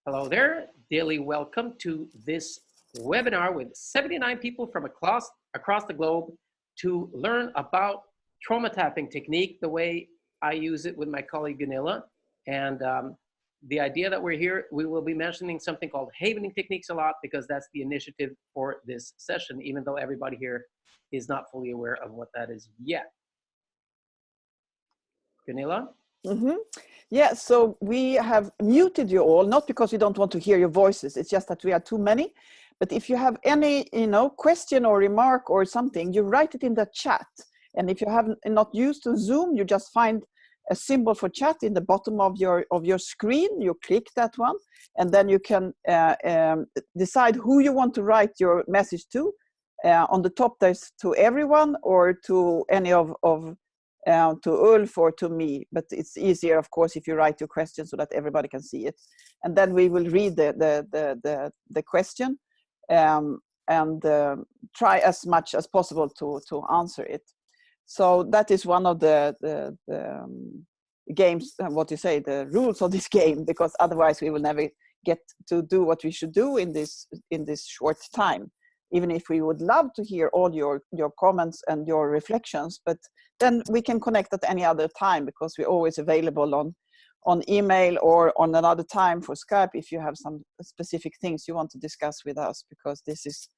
Hello there, dearly welcome to this webinar with 79 people from across the globe to learn about trauma tapping technique, the way I use it with my colleague Gunilla. And the idea that we're here, we will be mentioning something called Havening techniques a lot because that's the initiative for this session, even though everybody here is not fully aware of what that is yet. Gunilla? Mm-hmm. Yeah, so we have muted you all, not because we don't want to hear your voices, it's just that we are too many. But if you have any, question or remark or something, you write it in the chat. And if you have not used to Zoom, you just find a symbol for chat in the bottom of your screen. You click that one, and then you can decide who you want to write your message to. On the top, there's to everyone or to any to Ulf or to me, but it's easier, of course, if you write your question so that everybody can see it. And then we will read the question and try as much as possible to answer it. So that is one of the games, the rules of this game, because otherwise we will never get to do what we should do in this short time. Even if we would love to hear all your comments and your reflections, but then we can connect at any other time because we're always available on email or on another time for Skype if you have some specific things you want to discuss with us, because this is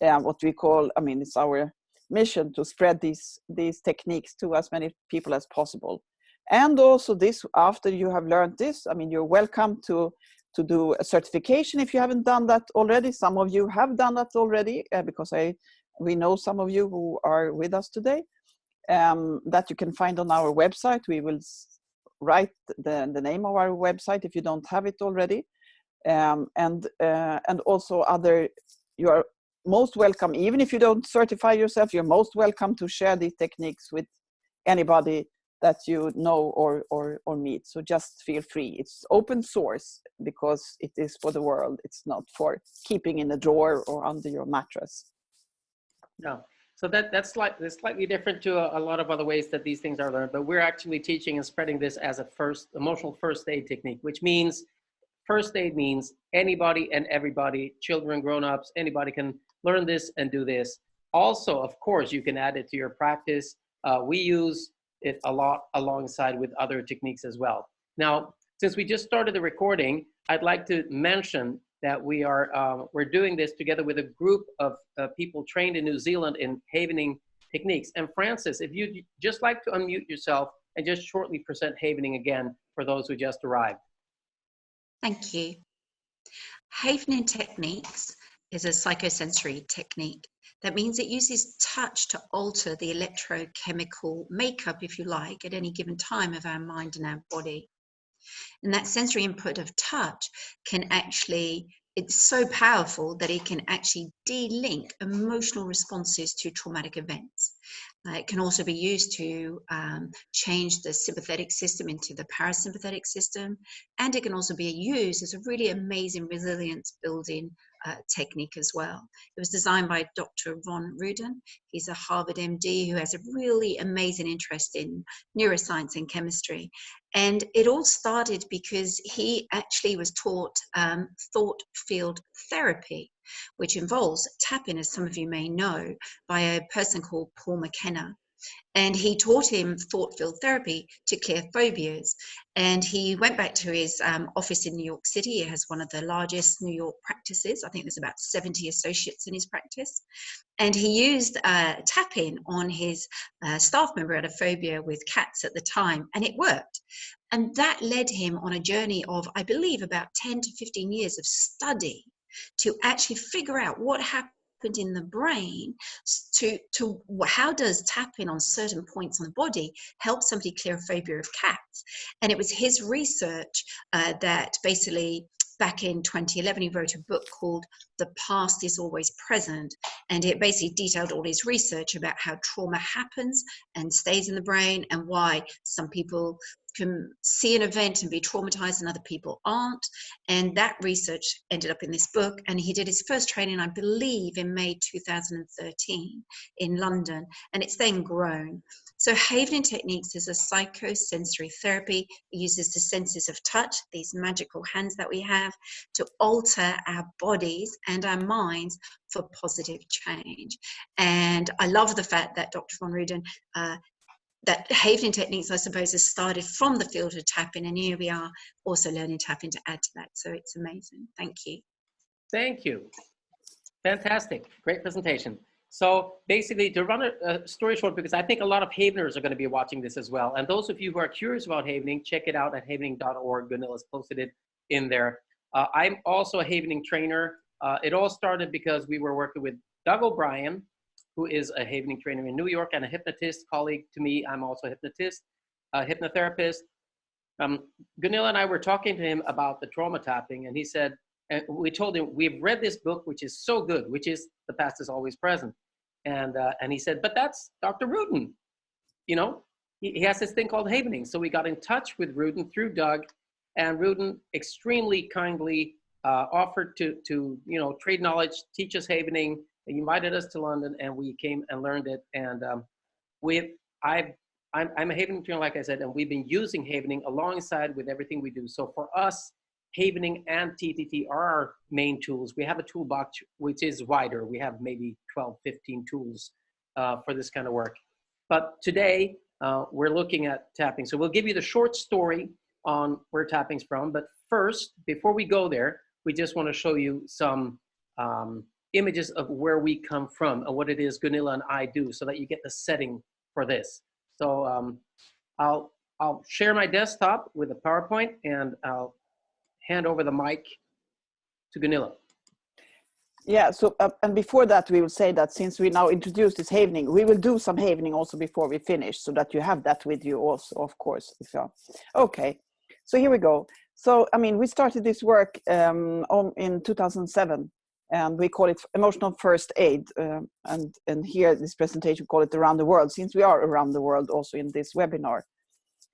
what we call, it's our mission to spread these techniques to as many people as possible. And also this, after you have learned this, you're welcome to do a certification if you haven't done that already. Some of you have done that already because we know some of you who are with us today, that you can find on our website. We will write the name of our website if you don't have it already. And also you are most welcome, even if you don't certify yourself, you're most welcome to share these techniques with anybody that you know or meet. So just feel free. It's open source because it is for the world. It's not for keeping in a drawer or under your mattress. No, so that's slightly different to a lot of other ways that these things are learned, but we're actually teaching and spreading this as a emotional first aid technique, which means first aid means anybody and everybody, children, grown-ups, anybody can learn this and do this. Also, of course, you can add it to your practice. We use it a lot alongside with other techniques as well. Now, since we just started the recording, I'd like to mention that we're doing this together with a group of people trained in New Zealand in Havening techniques. And Francis, if you'd just like to unmute yourself and just shortly present Havening again for those who just arrived. Thank you. Havening techniques is a psychosensory technique. That means it uses touch to alter the electrochemical makeup, if you like, at any given time of our mind and our body. And that sensory input of touch can actually, it's so powerful that it can actually de-link emotional responses to traumatic events. It can also be used to change the sympathetic system into the parasympathetic system. And it can also be used as a really amazing resilience building technique as well. It was designed by Dr. Ron Rudin. He's a Harvard MD who has a really amazing interest in neuroscience and chemistry. And it all started because he actually was taught thought field therapy, which involves tapping, as some of you may know, by a person called Paul McKenna. And he taught him thought field therapy to clear phobias. And he went back to his office in New York City. He has one of the largest New York practices. I think there's about 70 associates in his practice. And he used tapping on his staff member who had a phobia with cats at the time, and it worked. And that led him on a journey of, I believe, about 10 to 15 years of study to actually figure out what happened in the brain to how does tapping on certain points on the body help somebody clear a phobia of cats. And it was his research that basically back in 2011 he wrote a book called The Past is Always Present, and it basically detailed all his research about how trauma happens and stays in the brain and why some people can see an event and be traumatized and other people aren't. And that research ended up in this book, and he did his first training, I believe, in May 2013 in London, and it's then grown. So Havening Techniques is a psychosensory therapy. It uses the senses of touch, these magical hands that we have, to alter our bodies and our minds for positive change. And I love the fact that Dr. von Ruden, that Havening Techniques, I suppose, has started from the field of tapping, and here we are also learning tapping to add to that. So it's amazing. Thank you. Thank you. Fantastic. Great presentation. So basically, to run a story short, because I think a lot of Haveners are going to be watching this as well. And those of you who are curious about Havening, check it out at havening.org. Gunilla's posted it in there. I'm also a Havening trainer. It all started because we were working with Doug O'Brien, who is a Havening trainer in New York and a hypnotist, colleague to me. I'm also a hypnotist, a hypnotherapist. Gunilla and I were talking to him about the trauma tapping, and he said, and we told him, we've read this book, which is so good, which is The Past is Always Present. And he said, but that's Dr. Ruden. You know, he has this thing called Havening. So we got in touch with Ruden through Doug, and Ruden extremely kindly offered to you know, trade knowledge, teach us Havening. He invited us to London, and we came and learned it. And I'm a Havening trainer, like I said, and we've been using Havening alongside with everything we do. So for us, Havening and TTT are our main tools. We have a toolbox which is wider. We have maybe 12, 15 tools for this kind of work. But today, we're looking at tapping. So we'll give you the short story on where tapping's from. But first, before we go there, we just want to show you some images of where we come from and what it is Gunilla and I do, so that you get the setting for this. So I'll share my desktop with a PowerPoint, and I'll hand over the mic to Gunilla. Yeah, so and before that we will say that since we now introduced this Havening, we will do some Havening also before we finish, so that you have that with you also, of course. Okay, so here we go. So I mean, we started this work in 2007, and we call it emotional first aid, and here this presentation we call it around the world, since we are around the world also in this webinar.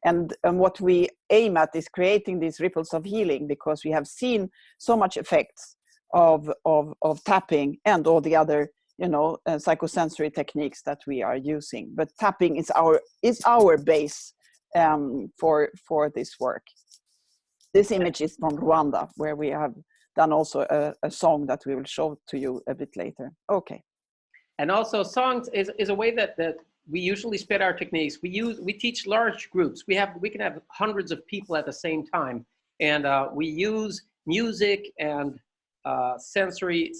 And what we aim at is creating these ripples of healing, because we have seen so much effects of tapping and all the other, you know, psychosensory techniques that we are using. But tapping is our base for this work. This image is from Rwanda, where we have done also a song that we will show to you a bit later. Okay. And also, songs is a way that we usually spread our techniques. We teach large groups. We can have hundreds of people at the same time, and we use music and psychosensory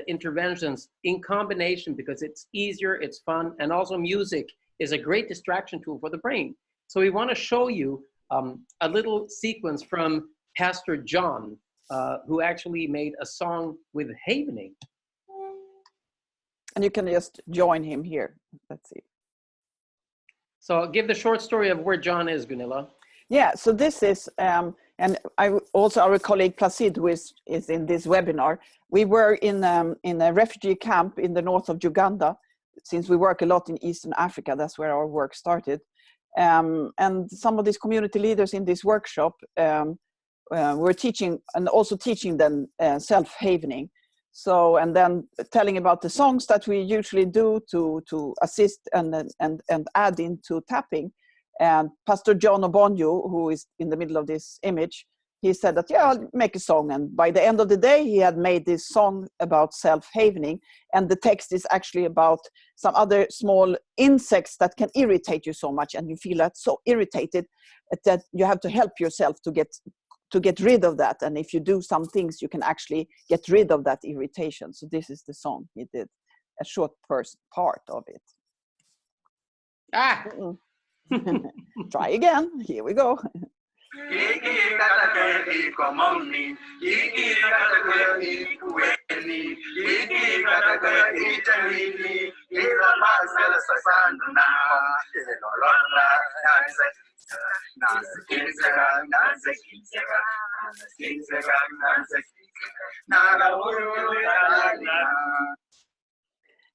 interventions in combination, because it's easier, it's fun, and also music is a great distraction tool for the brain. So we want to show you a little sequence from Pastor John, who actually made a song with Havening. And you can just join him here. Let's see. So give the short story of where John is, Gunilla. Yeah, so this is, and also our colleague Ptsd, who is in this webinar. We were in a refugee camp in the north of Uganda, since we work a lot in Eastern Africa. That's where our work started. And some of these community leaders in this workshop were teaching, and also teaching them self-havening. So, and then telling about the songs that we usually do to assist and add into tapping. And Pastor John Obonyo, who is in the middle of this image, he said that, yeah, I'll make a song. And by the end of the day, he had made this song about self-havening. And the text is actually about some other small insects that can irritate you so much. And you feel that so irritated that you have to help yourself to get rid of that. And if you do some things, you can actually get rid of that irritation. So this is the song he did, a short first part of it. Ah! Try again. Here we go.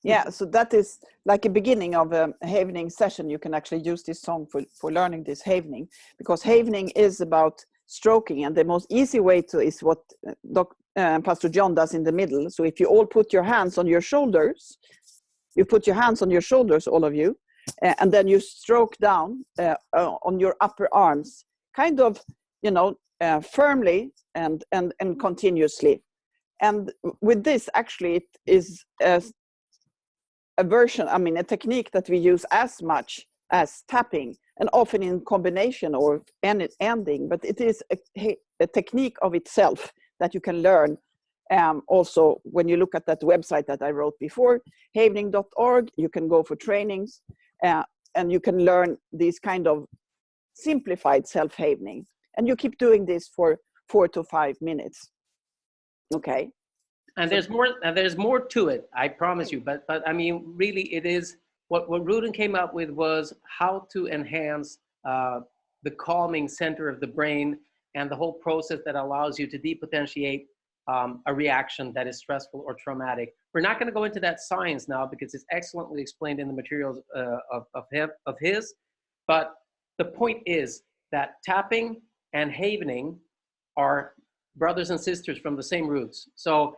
Yeah, so that is like a beginning of a Havening session. You can actually use this song for learning this Havening, because Havening is about stroking, and the most easy way to is what Pastor John does in the middle. So if you all put your hands on your shoulders, all of you, and then you stroke down on your upper arms, kind of, you know, firmly and continuously. And with this, actually, it is a version, I mean, a technique that we use as much as tapping, and often in combination or ending, but it is a technique of itself that you can learn. Also, when you look at that website that I wrote before, havening.org, you can go for trainings, and you can learn these kind of simplified self-havening. And you keep doing this for 4 to 5 minutes. Okay. And there's more to it, I promise you. But I mean, really, it is what Rudin came up with was how to enhance the calming center of the brain and the whole process that allows you to depotentiate a reaction that is stressful or traumatic. We're not going to go into that science now because it's excellently explained in the materials of his. But the point is that tapping and havening are brothers and sisters from the same roots. So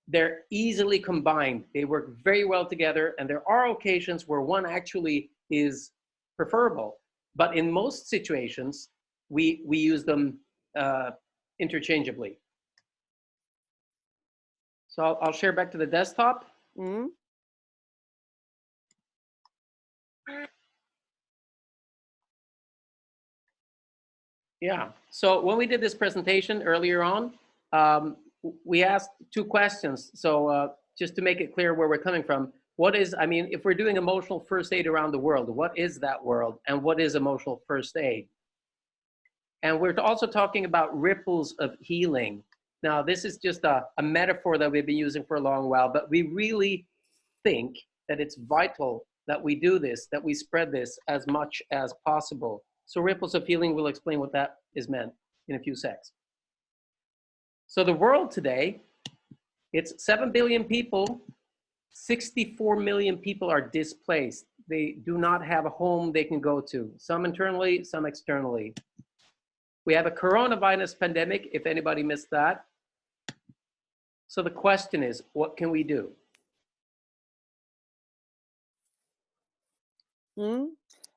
they're easily combined. They work very well together, and there are occasions where one actually is preferable. But in most situations, we use them interchangeably. So I'll share back to the desktop. Mm. Yeah, so when we did this presentation earlier on, we asked 2 questions. So just to make it clear where we're coming from, what is, I mean, if we're doing emotional first aid around the world, what is that world? And what is emotional first aid? And we're also talking about ripples of healing. Now, this is just a metaphor that we've been using for a long while, but we really think that it's vital that we do this, that we spread this as much as possible. So ripples of healing, we'll explain what that is meant in a few seconds. So the world today, it's 7 billion people, 64 million people are displaced. They do not have a home they can go to, some internally, some externally. We have a coronavirus pandemic, if anybody missed that. So the question is, what can we do? Mm.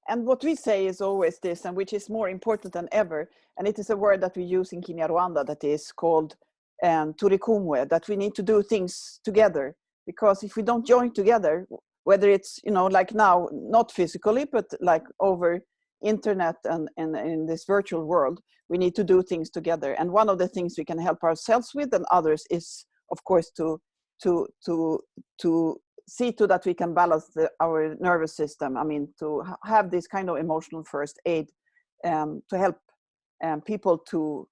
And what we say is always this, and which is more important than ever, and it is a word that we use in Kinyarwanda that is called turikumwe, that we need to do things together. Because if we don't join together, whether it's, you know, like now, not physically, but like over internet and in this virtual world, we need to do things together. And one of the things we can help ourselves with and others is, of course, to see to that we can balance our nervous system. I mean, to have this kind of emotional first aid to help people to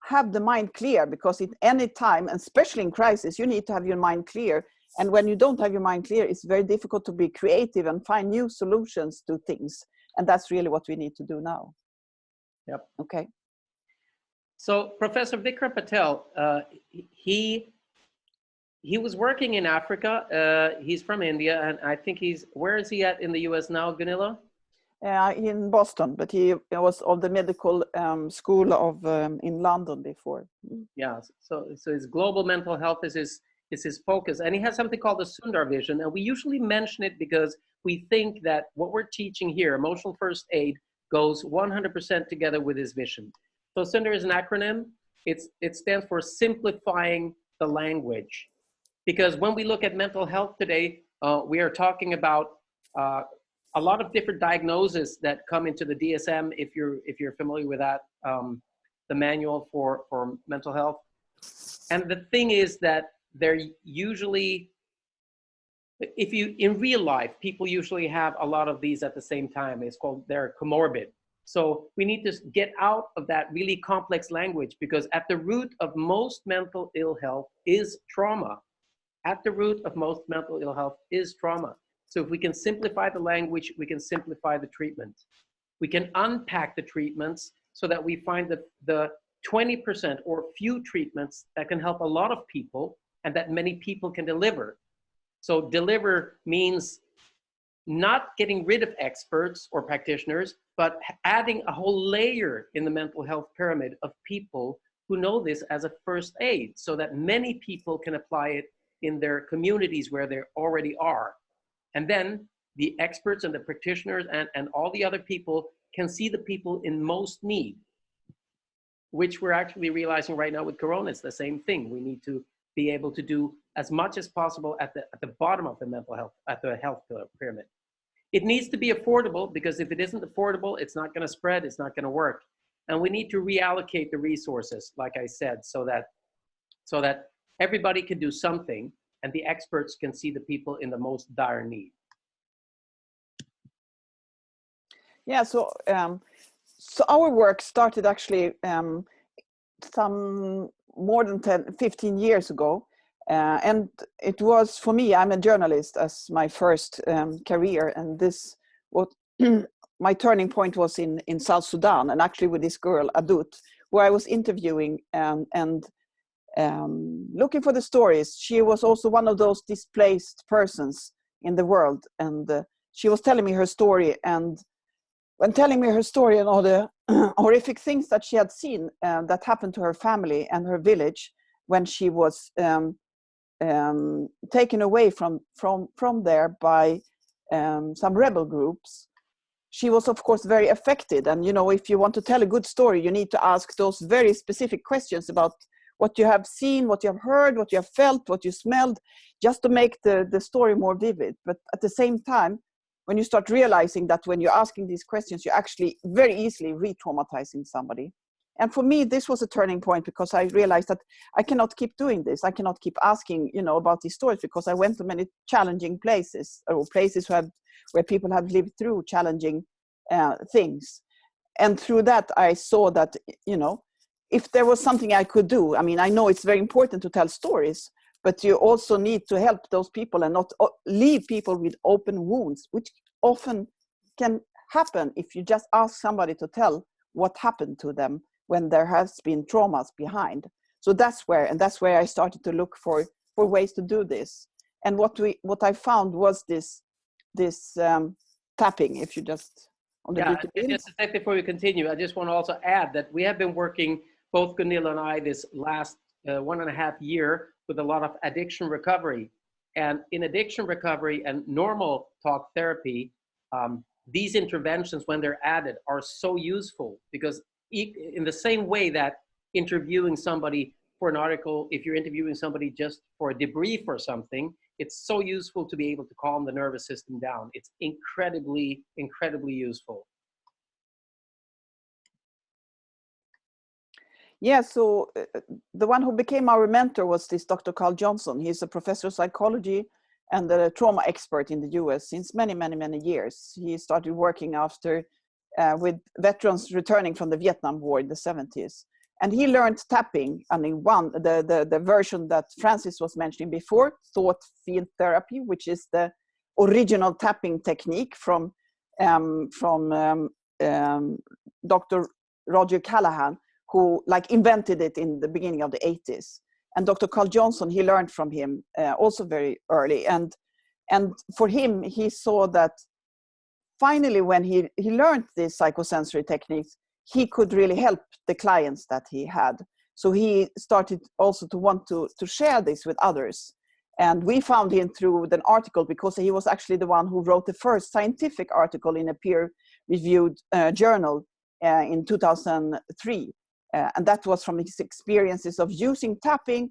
have the mind clear, because at any time, and especially in crisis, you need to have your mind clear. And when you don't have your mind clear, it's very difficult to be creative and find new solutions to things. And that's really what we need to do now. Yep. Okay. So Professor Vikram Patel, he was working in Africa. He's from India, and I think where is he at in the US now, Gunilla? In Boston, but he was of the medical school of in London before. Yeah, so his global mental health is his focus, and he has something called the Sundar vision, and we usually mention it because we think that what we're teaching here, emotional first aid, goes 100% together with his vision. So Sundar is an acronym. It stands for simplifying the language. Because when we look at mental health today, we are talking about a lot of different diagnoses that come into the DSM, if you're familiar with that, the manual for mental health. And the thing is that they're usually, in real life, people usually have a lot of these at the same time. They're comorbid. So we need to get out of that really complex language, because at the root of most mental ill health is trauma. At the root of most mental ill health is trauma. So if we can simplify the language, we can simplify the treatment. We can unpack the treatments so that we find the 20% or few treatments that can help a lot of people and that many people can deliver. So deliver means not getting rid of experts or practitioners, but adding a whole layer in the mental health pyramid of people who know this as a first aid, so that many people can apply it in their communities where they already are. And then the experts and the practitioners and all the other people can see the people in most need, which we're actually realizing right now with Corona. It's the same thing. We need to be able to do as much as possible at the bottom of the mental health, at the health pyramid. It needs to be affordable, because if it isn't affordable, it's not going to spread, it's not going to work. And we need to reallocate the resources, like I said, so that everybody can do something and the experts can see the people in the most dire need. Yeah, so our work started actually some more than 15 years ago. And it was, for me, I'm a journalist as my first career. And this, what my turning point was in South Sudan, and actually with this girl, Adut, who I was interviewing and looking for the stories. She was also one of those displaced persons in the world. And she was telling me her story. And when telling me her story and all the horrific things that she had seen that happened to her family and her village when she was taken away from there by some rebel groups, she was of course very affected. And you know, if you want to tell a good story, you need to ask those very specific questions about what you have seen, what you have heard, what you have felt, what you smelled, just to make the story more vivid. But at the same time, when you start realizing that when you're asking these questions, you're actually very easily re-traumatizing somebody. And for me, this was a turning point, because I realized that I cannot keep doing this. I cannot keep asking, you know, about these stories, because I went to many challenging places, or places where people have lived through challenging things. And through that, I saw that, you know, if there was something I could do, I mean, I know it's very important to tell stories, but you also need to help those people and not leave people with open wounds, which often can happen if you just ask somebody to tell what happened to them when there has been traumas behind. So that's where I started to look for ways to do this. And what I found was this tapping. If you just on the just before we continue, I just want to also add that we have been working, both Gunilla and I, this last 1.5 years with a lot of addiction recovery. And in addiction recovery and normal talk therapy, these interventions, when they're added, are so useful, because in the same way that interviewing somebody for an article, if you're interviewing somebody just for a debrief or something, it's so useful to be able to calm the nervous system down. It's incredibly, incredibly useful. Yeah, so the one who became our mentor was this Dr. Carl Johnson. He's a professor of psychology and a trauma expert in the US since many, many, many years. He started working after with veterans returning from the Vietnam War in the 70s. And he learned tapping. I mean, the version that Francis was mentioning before, thought field therapy, which is the original tapping technique from Dr. Roger Callahan, who like invented it in the beginning of the 80s. And Dr. Carl Johnson, he learned from him also very early. And for him, he saw that finally when he learned these psychosensory techniques, he could really help the clients that he had. So he started also to want to share this with others. And we found him through an article, because he was actually the one who wrote the first scientific article in a peer-reviewed journal in 2003. And that was from his experiences of using tapping,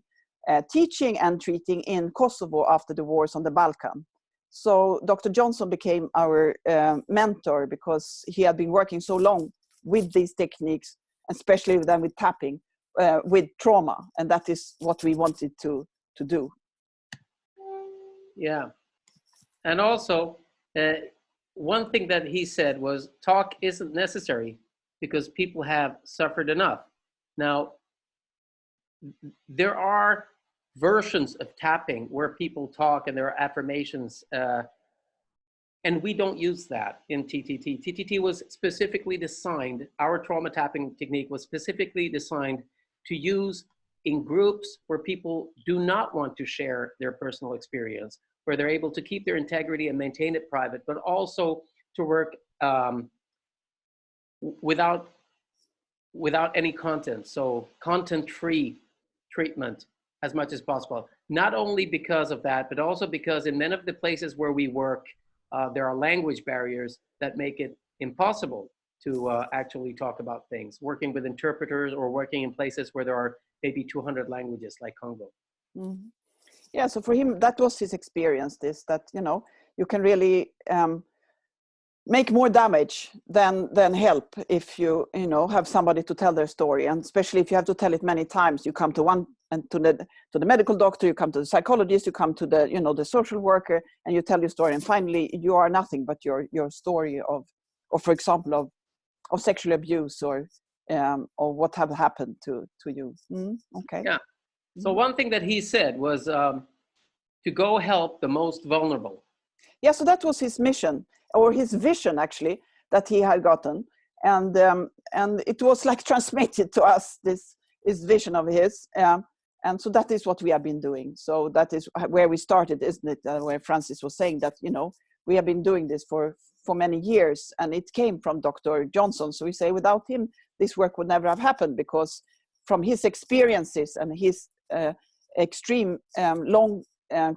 teaching and treating in Kosovo after the wars on the Balkan. So Dr. Johnson became our mentor, because he had been working so long with these techniques, especially then with tapping, with trauma. And that is what we wanted to do. Yeah. And also, one thing that he said was, talk isn't necessary because people have suffered enough. Now, there are versions of tapping where people talk and there are affirmations, and we don't use that in TTT. TTT was specifically designed, our trauma tapping technique was specifically designed to use in groups where people do not want to share their personal experience, where they're able to keep their integrity and maintain it private, but also to work without any content. So content-free treatment as much as possible. Not only because of that, but also because in many of the places where we work, there are language barriers that make it impossible to actually talk about things, working with interpreters or working in places where there are maybe 200 languages like Congo. Mm-hmm. Yeah, so for him, that was his experience, this, that, you know, you can really make more damage than help if you know, have somebody to tell their story. And especially if you have to tell it many times, you come to one, and to the medical doctor, you come to the psychologist, you come to the, you know, the social worker, and you tell your story. And finally, you are nothing but your story of, or for example, of sexual abuse or what have happened to you. Okay. Yeah. So one thing that he said was to go help the most vulnerable. Yeah, so that was his mission, or his vision actually, that he had gotten, and it was like transmitted to us, this vision of his, and so that is what we have been doing. So that is where we started, isn't it? Where Francis was saying that, you know, we have been doing this for many years, and it came from Dr. Johnson. So we say without him, this work would never have happened, because from his experiences and his extreme long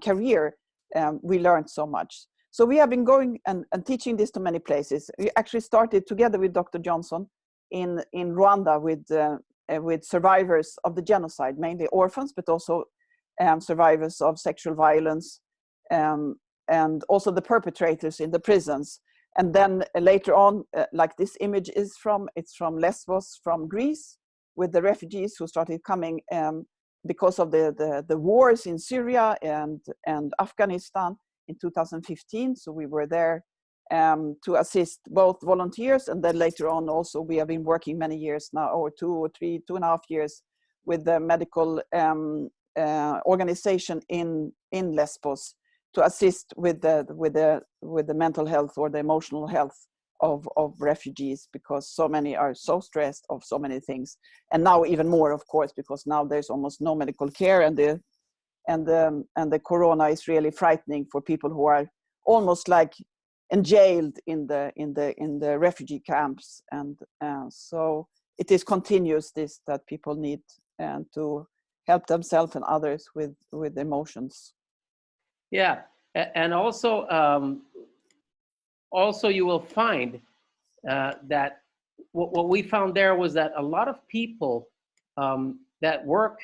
career, we learned so much. So we have been going and teaching this to many places. We actually started together with Dr. Johnson in Rwanda with survivors of the genocide, mainly orphans, but also survivors of sexual violence, and also the perpetrators in the prisons. And then later on, like this image is it's from Lesbos, from Greece, with the refugees who started coming because of the wars in Syria and Afghanistan in 2015. So we were there to assist both volunteers, and then later on also we have been working many years now, or 2.5 years, with the medical organization in Lesbos to assist with the mental health or the emotional health of refugees, because so many are so stressed of so many things, and now even more, of course, because now there's almost no medical care, and the corona is really frightening for people who are almost like jailed in the refugee camps, and so it is continuous, this, that people need to help themselves and others with emotions. Yeah, and also you will find that what we found there was that a lot of people that work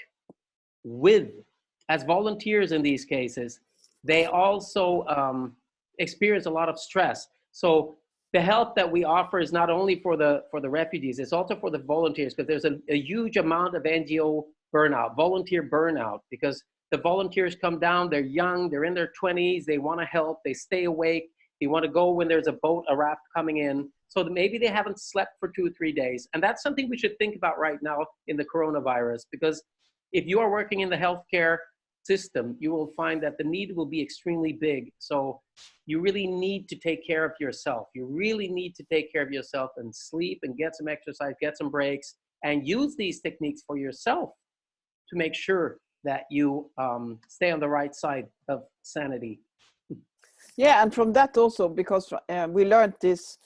as volunteers in these cases, they also experience a lot of stress. So the help that we offer is not only for the refugees, it's also for the volunteers, because there's a huge amount of NGO burnout, volunteer burnout, because the volunteers come down, they're young, they're in their 20s, they want to help, they stay awake, they want to go when there's a boat, a raft coming in, so that maybe they haven't slept for 2 or 3 days. And that's something we should think about right now in the coronavirus, because if you are working in the healthcare system, you will find that the need will be extremely big. So you really need to take care of yourself. You really need to take care of yourself and sleep and get some exercise, get some breaks, and use these techniques for yourself to make sure that you stay on the right side of sanity. Yeah, and from that also, because we learned this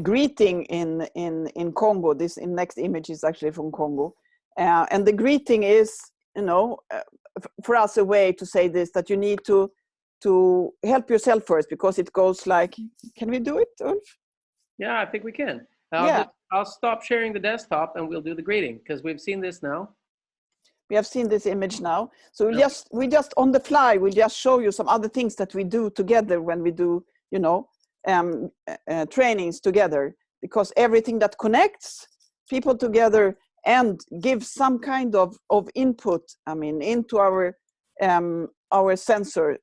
greeting in Congo. This next image is actually from Congo, and the greeting is, you know, for us a way to say this, that you need to help yourself first, because it goes like, can we do it, Ulf? Yeah, I think we can. I'll stop sharing the desktop and we'll do the greeting, because we've seen this now. We have seen this image now. So we just on the fly, we'll just show you some other things that we do together when we do, you know, trainings together, because everything that connects people together and gives some kind of input, I mean, into our sensory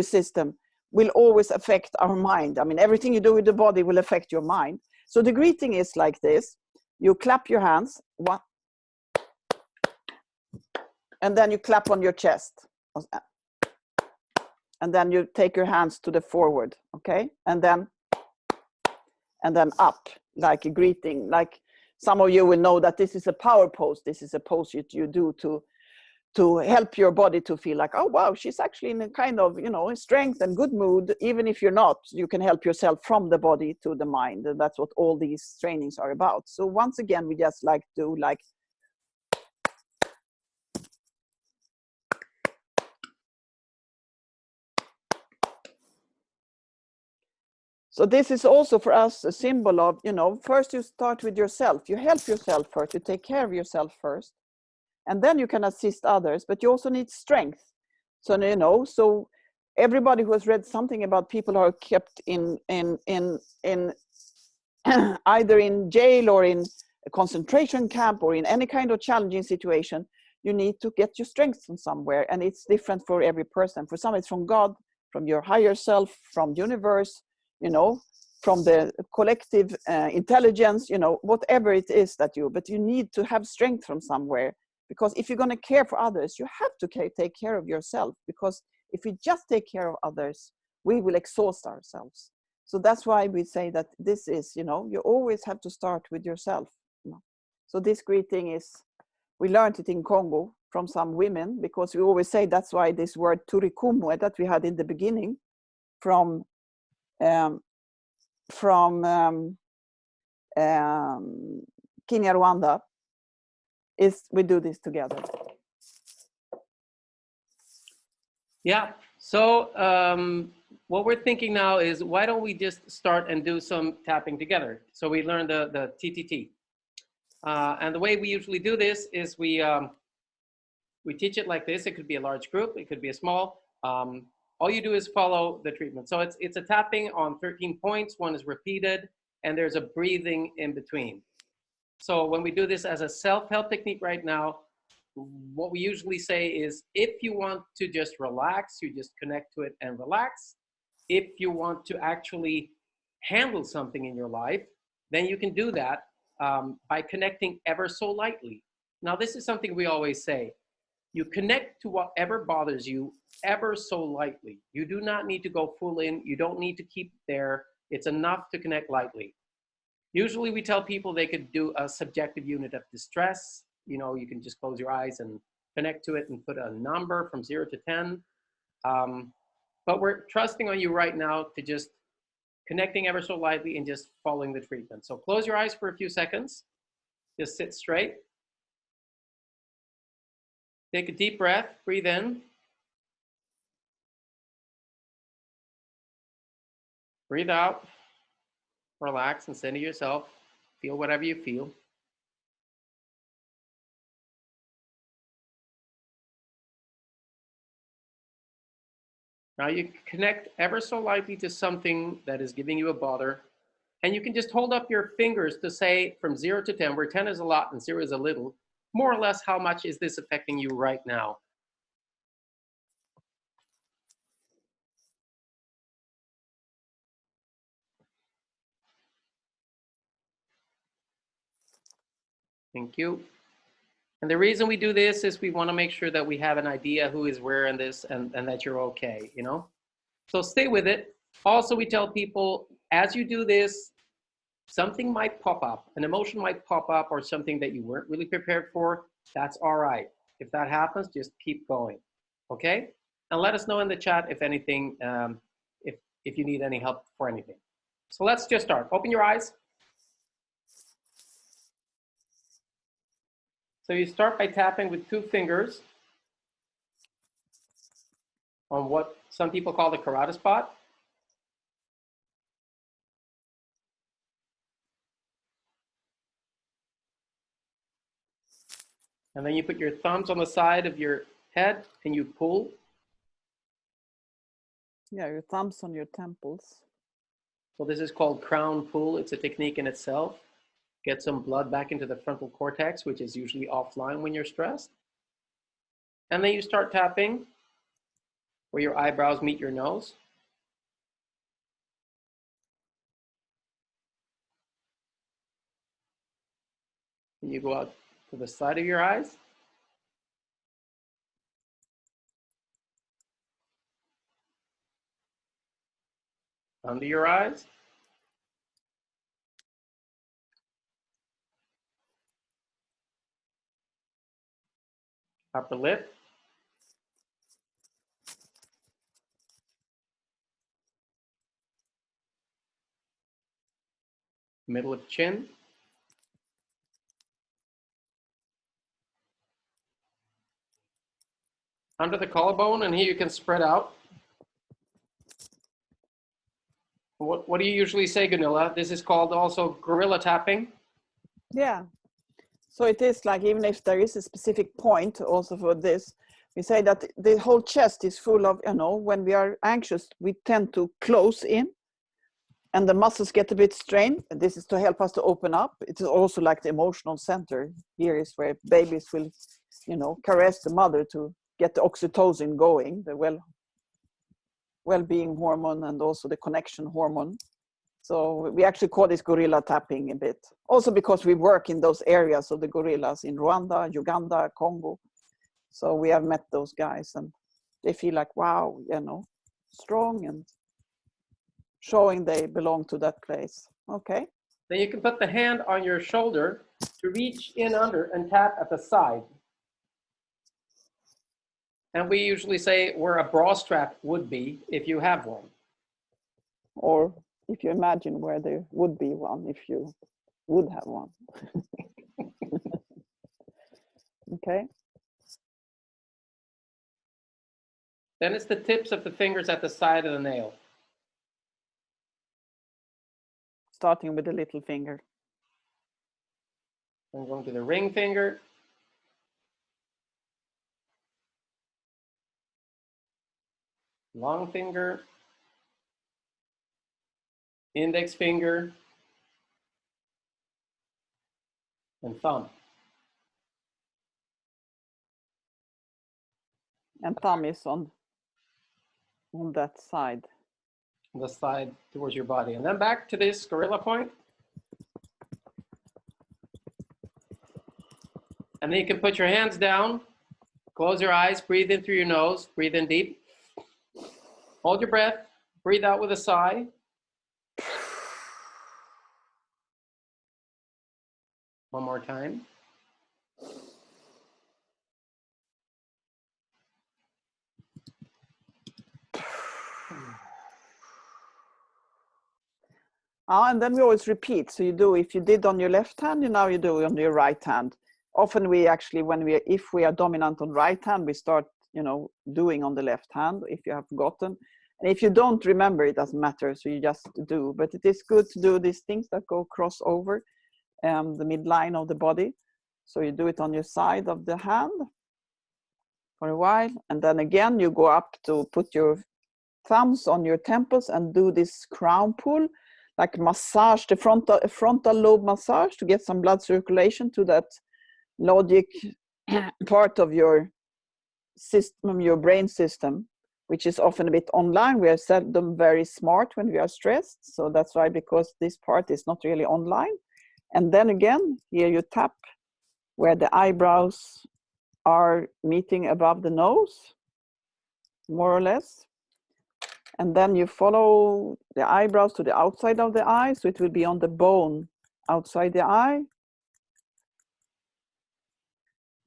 system will always affect our mind. I mean, everything you do with the body will affect your mind. So the greeting is like this. You clap your hands, and then you clap on your chest. And then you take your hands to the forward, okay? And then up, like a greeting. Like some of you will know that this is a power pose. This is a pose you do to help your body to feel like, oh, wow, she's actually in a kind of, you know, strength and good mood. Even if you're not, you can help yourself from the body to the mind. And that's what all these trainings are about. So once again, we just like to So this is also for us a symbol of, you know, first you start with yourself. You help yourself first, you take care of yourself first, and then you can assist others, but you also need strength. So, you know, so everybody who has read something about people who are kept in either in jail or in a concentration camp or in any kind of challenging situation, you need to get your strength from somewhere, and it's different for every person. For some it's from God, from your higher self, from universe, you know, from the collective intelligence, you know, whatever it is that you, but you need to have strength from somewhere, because if you're going to care for others, you have to take care of yourself, because if we just take care of others, we will exhaust ourselves. So that's why we say that this is, you know, you always have to start with yourself. You know? So this greeting is, we learned it in Congo from some women, because we always say, that's why this word turikumu that we had in the beginning from Kenya-Rwanda, is we do this together. Yeah, so what we're thinking now is, why don't we just start and do some tapping together? So we learned the TTT. And the way we usually do this is we teach it like this. It could be a large group, it could be a small. All you do is follow the treatment. So it's a tapping on 13 points. One is repeated, and there's a breathing in between. So when we do this as a self-help technique right now, what we usually say is, if you want to just relax, you just connect to it and relax. If you want to actually handle something in your life, then you can do that by connecting ever so lightly. Now, this is something we always say. You connect to whatever bothers you ever so lightly. You do not need to go full in. You don't need to keep there. It's enough to connect lightly. Usually we tell people they could do a subjective unit of distress. You know, you can just close your eyes and connect to it and put a number from 0 to 10. But we're trusting on you right now to just connecting ever so lightly and just following the treatment. So close your eyes for a few seconds. Just sit straight. Take a deep breath, breathe in. Breathe out. Relax and center yourself. Feel whatever you feel. Now you connect ever so lightly to something that is giving you a bother. And you can just hold up your fingers to say, from 0 to 10, where 10 is a lot and 0 is a little, more or less, how much is this affecting you right now? Thank you. And the reason we do this is we want to make sure that we have an idea who is where in this, and that you're okay, you know? So stay with it. Also, we tell people, as you do this, something might pop up, an emotion might pop up, or something that you weren't really prepared for. That's all right. If that happens, just keep going, okay? And let us know in the chat if anything, if you need any help for anything. So let's just start. Open your eyes. So you start by tapping with 2 fingers on what some people call the karate spot. And then you put your thumbs on the side of your head and you pull. Yeah, your thumbs on your temples. So this is called crown pull. It's a technique in itself. Get some blood back into the frontal cortex, which is usually offline when you're stressed. And then you start tapping where your eyebrows meet your nose. And you go out to the side of your eyes. Under your eyes. Upper lip. Middle of chin. Under the collarbone, and here you can spread out. What do you usually say, Gunilla? This is called also gorilla tapping. Yeah. So it is like, even if there is a specific point also for this, we say that the whole chest is full of, you know, when we are anxious, we tend to close in and the muscles get a bit strained. This is to help us to open up. It is also like the emotional center. Here is where babies will, you know, caress the mother to get the oxytocin going, the well-being hormone, and also the connection hormone. So we actually call this gorilla tapping a bit. Also because we work in those areas of the gorillas in Rwanda, Uganda, Congo. So we have met those guys and they feel like, wow, you know, strong and showing they belong to that place. Okay. Then you can put the hand on your shoulder to reach in under and tap at the side. And we usually say where a bra strap would be if you have one. Or if you imagine where there would be one, if you would have one. Okay. Then it's the tips of the fingers at the side of the nail. Starting with the little finger. I'm going to the ring finger. Long finger. Index finger. And thumb. And thumb is on that side. The side towards your body. And then back to this gorilla point. And then you can put your hands down, close your eyes, breathe in through your nose, breathe in deep. Hold your breath, breathe out with a sigh. One more time. And then we always repeat. So you do, if you did on your left hand, now you do on your right hand. Often we actually, if we are dominant on right hand, we start, you know, doing on the left hand if you have forgotten. And if you don't remember, it doesn't matter. So you just do. But it is good to do these things that go cross over the midline of the body. So you do it on your side of the hand for a while. And then again, you go up to put your thumbs on your temples and do this crown pull, like massage the frontal lobe massage to get some blood circulation to that logic part of your system, your brain system, which is often a bit online. We are seldom very smart when we are stressed. So that's why, because this part is not really online. And then again, here you tap where the eyebrows are meeting above the nose, more or less. And then you follow the eyebrows to the outside of the eye. So it will be on the bone outside the eye.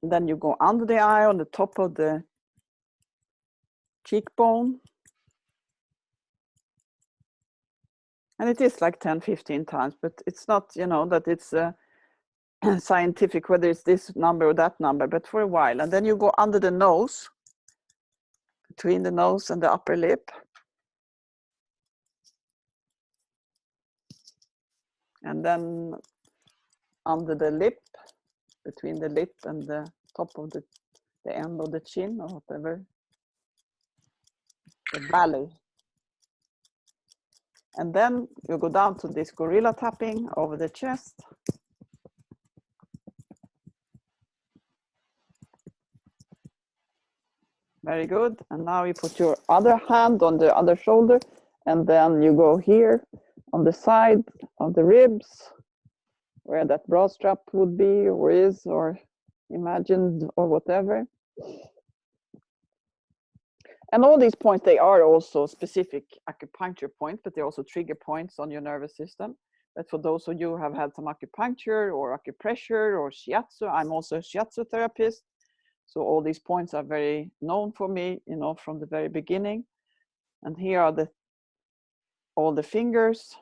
And then you go under the eye on the top of the cheekbone. And it is like 10, 15 times, but it's not, you know, that it's scientific, whether it's this number or that number, but for a while. And then you go under the nose, between the nose and the upper lip. And then under the lip, between the lip and the top of the end of the chin or whatever, the valley. And then you go down to this gorilla tapping over the chest. Very good. And now you put your other hand on the other shoulder, and then you go here on the side of the ribs, where that bra strap would be, or is, or imagined, or whatever. And all these points, they are also specific acupuncture points, but they're also trigger points on your nervous system. But for those of you who have had some acupuncture or acupressure or shiatsu, I'm also a shiatsu therapist. So all these points are very known for me, you know, from the very beginning. And here are all the fingers.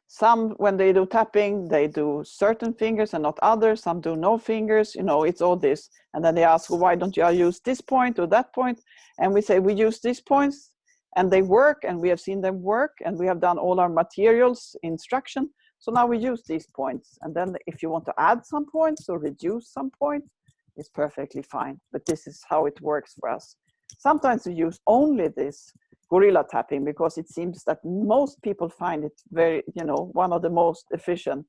Some, when they do tapping, they do certain fingers and not others. Some do no fingers, you know, it's all this. And then they ask, well, why don't you use this point or that point? And we say, we use these points and they work, and we have seen them work, and we have done all our materials instruction. So now we use these points, and then if you want to add some points or reduce some points, it's perfectly fine. But this is how it works for us. Sometimes we use only this gorilla tapping because it seems that most people find it very, you know, one of the most efficient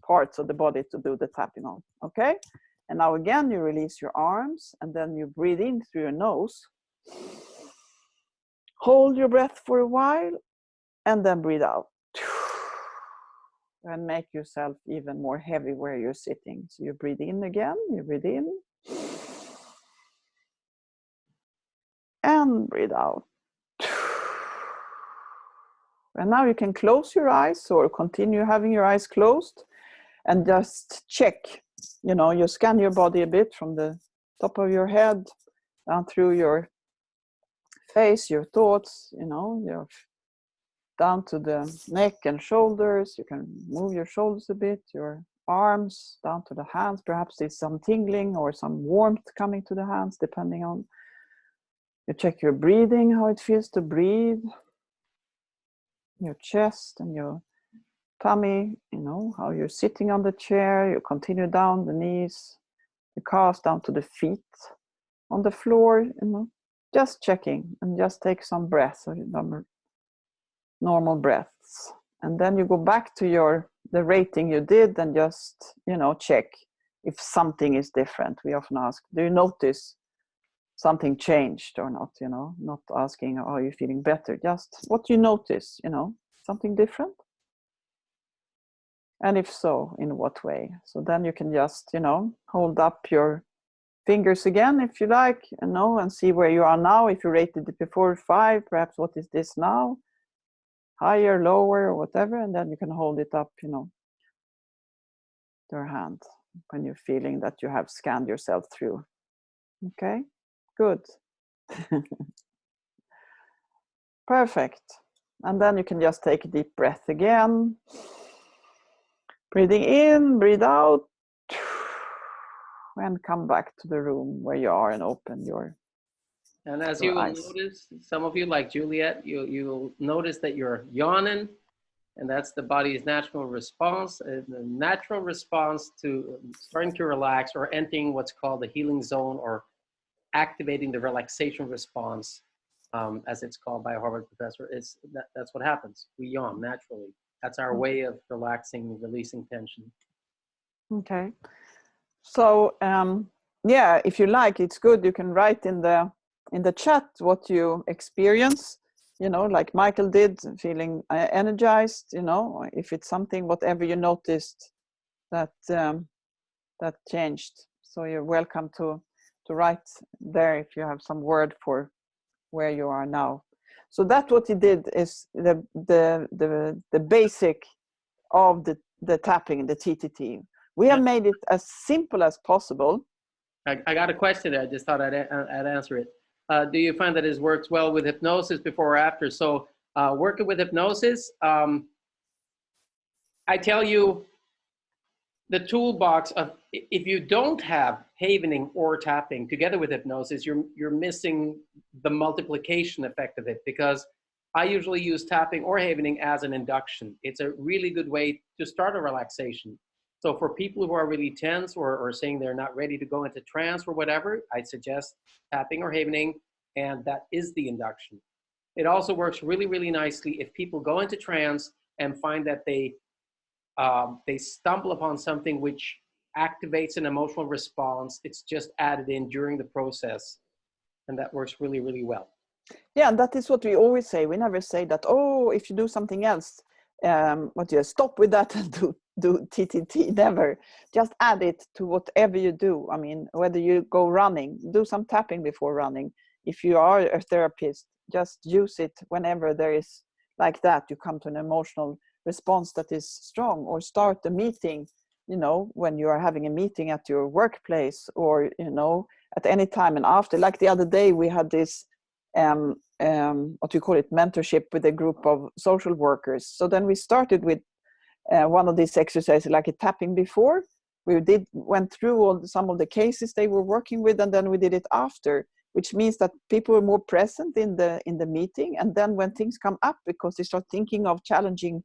parts of the body to do the tapping on. Okay, and now again you release your arms, and then you breathe in through your nose. Hold your breath for a while, and then breathe out. And make yourself even more heavy where you're sitting. So you breathe in again, you breathe in. And breathe out. And now you can close your eyes or continue having your eyes closed and just check, you know, you scan your body a bit from the top of your head down through your face, your thoughts, you know, your down to the neck and shoulders. You can move your shoulders a bit, your arms down to the hands. Perhaps there's some tingling or some warmth coming to the hands, depending on. You check your breathing, how it feels to breathe. Your chest and your tummy, you know, how you're sitting on the chair. You continue down the knees, the calves down to the feet, on the floor, you know, just checking, and just take some breaths, normal breaths. And then you go back to the rating you did and just, you know, check if something is different. We often ask, do you notice something changed or not, you know, not asking, are you feeling better? Just what you notice, you know, something different. And if so, in what way? So then you can just, you know, hold up your fingers again, if you like, you know, and see where you are now. If you rated it before 5, perhaps what is this now? Higher, lower, or whatever. And then you can hold it up, you know, your hand when you're feeling that you have scanned yourself through. Okay. Good. Perfect. And then you can just take a deep breath again. Breathing in, breathe out. And come back to the room where you are and open your And as you will notice, some of you, like Juliet, you'll notice that you're yawning, and that's the body's natural response. The natural response to starting to relax or entering what's called the healing zone, or activating the relaxation response, as it's called by a Harvard professor. That's what happens. We yawn naturally. That's our way of relaxing, releasing tension. Okay. So yeah, if you like, it's good. You can write in the chat what you experience. You know, like Michael did, feeling energized. You know, if it's something, whatever you noticed that that changed. So you're welcome to write there if you have some word for where you are now. So that's what he did, is the basic of the tapping, the TTT. We have made it as simple as possible. I got a question there. I just thought I'd answer it. Do you find that it works well with hypnosis before or after? So working with hypnosis, I tell you, the toolbox of, if you don't have havening or tapping together with hypnosis, you're missing the multiplication effect of it, because I usually use tapping or havening as an induction. It's a really good way to start a relaxation. So for people who are really tense or saying they're not ready to go into trance or whatever, I suggest tapping or havening, and that is the induction. It also works really, really nicely if people go into trance and find that they stumble upon something which activates an emotional response. It's just added in during the process, and that works really, really well. Yeah, and that is what we always say. We never say that, oh, if you do something else, stop with that and do TTT. Never. Just add it to whatever you do. I mean, whether you go running, do some tapping before running. If you are a therapist, just use it whenever there is like that. You come to an emotional response that is strong, or start a meeting, you know, when you are having a meeting at your workplace, or, you know, at any time and after. Like the other day, we had this what you call it, mentorship with a group of social workers. So then we started with one of these exercises, like a tapping before. We went through some of the cases they were working with, and then we did it after, which means that people are more present in the meeting. And then when things come up, because they start thinking of challenging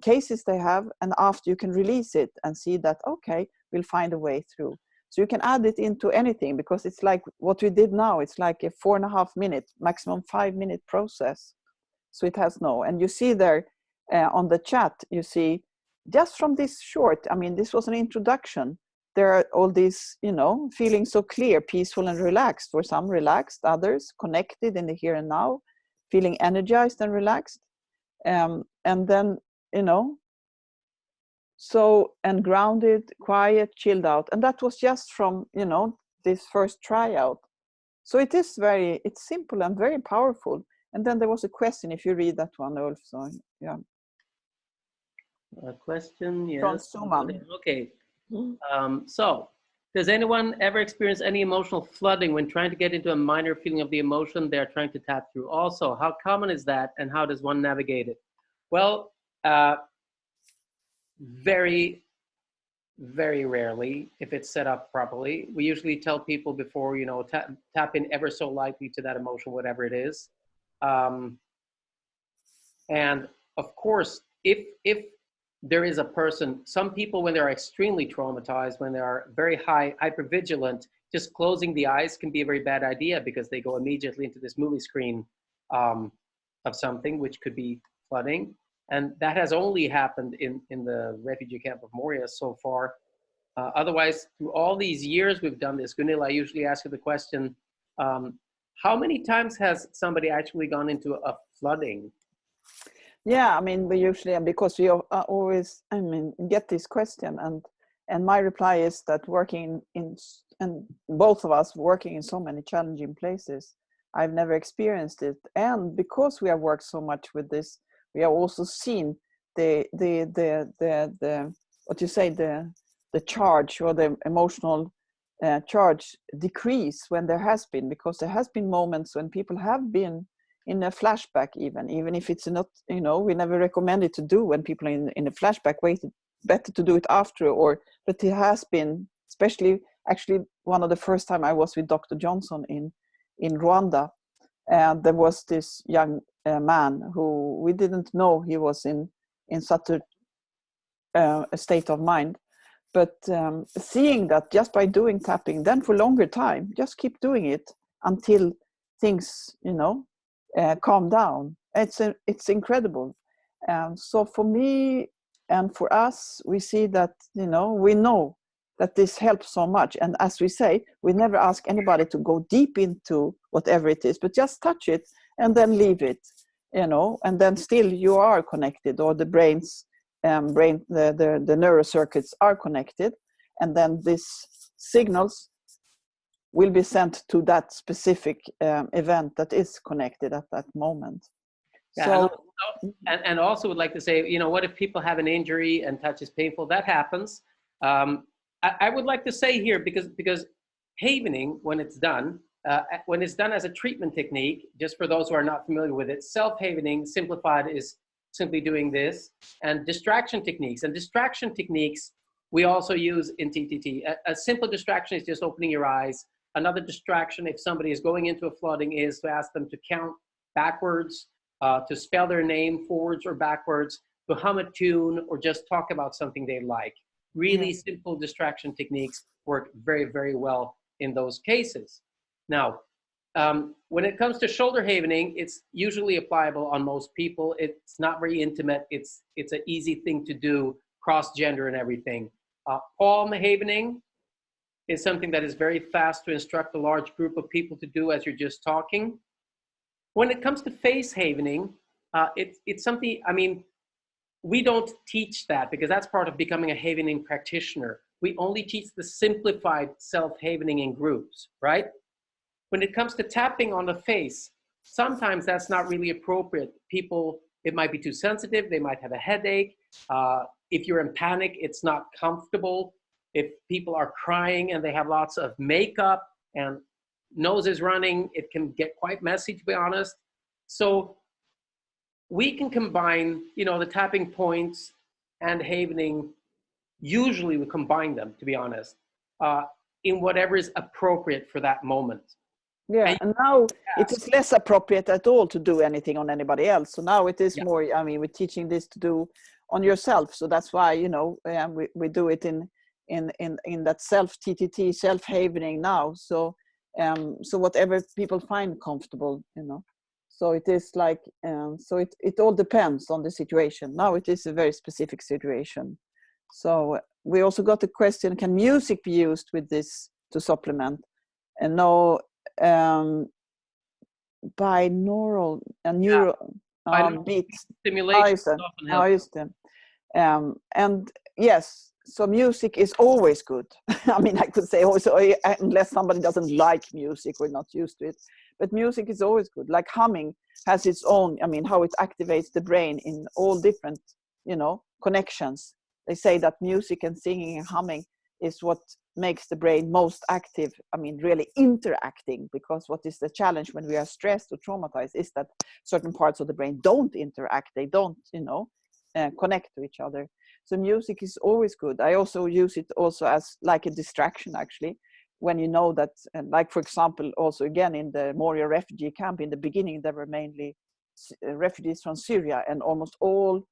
cases they have, and after you can release it and see that, okay, we'll find a way through. So you can add it into anything, because it's like what we did now. It's like a 4.5 minute, maximum 5 minute process. So it has no, and you see there on the chat, you see just from this short, I mean, this was an introduction. There are all these, you know, feeling so clear, peaceful and relaxed. For some relaxed, others connected in the here and now, feeling energized and relaxed. And then, you know, so, and grounded, quiet, chilled out. And that was just from, you know, this first tryout. So it is very, it's simple and very powerful. And then there was a question, if you read that one, Ulf. So, yeah. A question, yes. From Suman. Okay. So, does anyone ever experience any emotional flooding when trying to get into a minor feeling of the emotion they're trying to tap through? Also, how common is that, and how does one navigate it? Well, very, very rarely, if it's set up properly. We usually tell people before, you know, tap in ever so lightly to that emotion, whatever it is. And of course, if there is a person, some people, when they're extremely traumatized, when they are very hypervigilant, just closing the eyes can be a very bad idea, because they go immediately into this movie screen of something, which could be flooding. And that has only happened in the refugee camp of Moria so far. Otherwise, through all these years we've done this, Gunilla, I usually ask you the question, how many times has somebody actually gone into a flooding? Yeah, I mean, we usually, because we always, I mean, get this question, and my reply is that working in, and both of us working in so many challenging places, I've never experienced it. And because we have worked so much with this, we have also seen the what you say, the charge, or the emotional charge decrease when there has been, because there has been moments when people have been in a flashback, even if it's not, you know, we never recommend it to do when people are in a flashback. Better to do it after, but it has been, especially actually one of the first time I was with Dr. Johnson in Rwanda, and there was this young man who we didn't know he was in such a state of mind, but seeing that just by doing tapping, then for longer time, just keep doing it until things, you know, calm down. It's incredible. So for me and for us, we see that, you know, we know that this helps so much. And as we say, we never ask anybody to go deep into whatever it is, but just touch it and then leave it, you know, and then still you are connected, or the brain's the neurocircuits are connected, and then these signals will be sent to that specific event that is connected at that moment. Yeah, so, and also would like to say, you know, what if people have an injury and touch is painful? That happens. I would like to say here, because havening, when it's done as a treatment technique, just for those who are not familiar with it, self-havening, simplified, is simply doing this, and distraction techniques. And distraction techniques we also use in TTT. A simple distraction is just opening your eyes. Another distraction, if somebody is going into a flooding, is to ask them to count backwards, to spell their name forwards or backwards, to hum a tune, or just talk about something they like. Really simple distraction techniques work very, very well in those cases. Now, when it comes to shoulder havening, it's usually applicable on most people. It's not very intimate. It's an easy thing to do, cross-gender and everything. Palm havening is something that is very fast to instruct a large group of people to do as you're just talking. When it comes to face havening, it's something, I mean, we don't teach that, because that's part of becoming a havening practitioner. We only teach the simplified self-havening in groups, right? When it comes to tapping on the face, sometimes that's not really appropriate. People, it might be too sensitive. They might have a headache. If you're in panic, it's not comfortable. If people are crying and they have lots of makeup and nose is running, it can get quite messy, to be honest. So we can combine, you know, the tapping points and havening. Usually we combine them, to be honest, in whatever is appropriate for that moment. Yeah, and now it is less appropriate at all to do anything on anybody else. So now it is more, I mean, we're teaching this to do on yourself. So that's why, you know, we do it in that self-TTT, self-havening now. So, so whatever people find comfortable, you know. So it is like, so it all depends on the situation. Now it is a very specific situation. So we also got the question, can music be used with this to supplement? And no, binaural beats. Stimulation. And yes, so music is always good. I mean, I could say also, unless somebody doesn't like music or not used to it, but music is always good. Like humming has its own, I mean, how it activates the brain in all different, you know, connections. They say that music and singing and humming is what makes the brain most active. I mean, really interacting, because what is the challenge when we are stressed or traumatized is that certain parts of the brain don't interact. They don't, you know, connect to each other. So music is always good. I also use it also as like a distraction, actually, when you know that, like, for example, also again in the Moria refugee camp in the beginning, there were mainly refugees from Syria, and almost all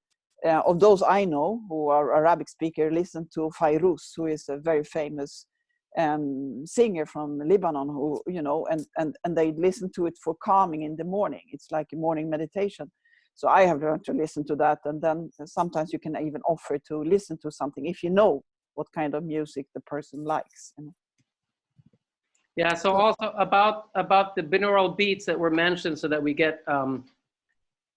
of those I know who are Arabic speaker listen to Fairuz, who is a very famous singer from Lebanon, who, you know, and they listen to it for calming in the morning. It's like a morning meditation. So I have learned to listen to that, and then sometimes you can even offer to listen to something if you know what kind of music the person likes. You know? Yeah. So also about the binaural beats that were mentioned, so that we get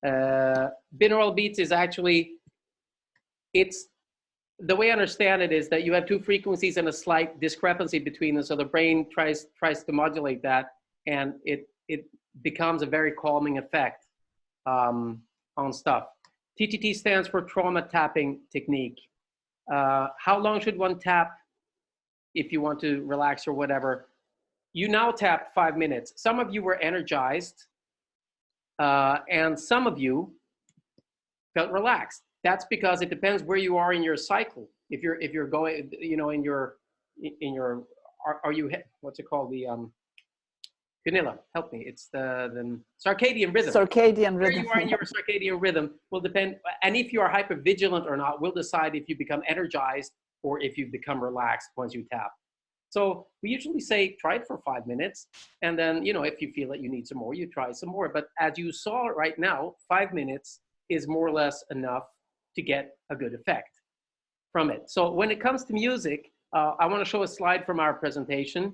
binaural beats is actually, it's the way I understand it is that you have two frequencies and a slight discrepancy between them. So the brain tries to modulate that, and it becomes a very calming effect on stuff. TTT stands for trauma tapping technique. How long should one tap if you want to relax or whatever? You now tapped 5 minutes. Some of you were energized, and some of you felt relaxed. That's because it depends where you are in your cycle. If you're going, you know, in your are you, what's it called, the Gunilla, help me. It's the circadian rhythm. Circadian rhythm. Where you are in your circadian rhythm will depend, and if you are hypervigilant or not will decide if you become energized or if you become relaxed once you tap. So we usually say try it for 5 minutes, and then, you know, if you feel that you need some more, you try some more. But as you saw right now, 5 minutes is more or less enough to get a good effect from it. So when it comes to music, I want to show a slide from our presentation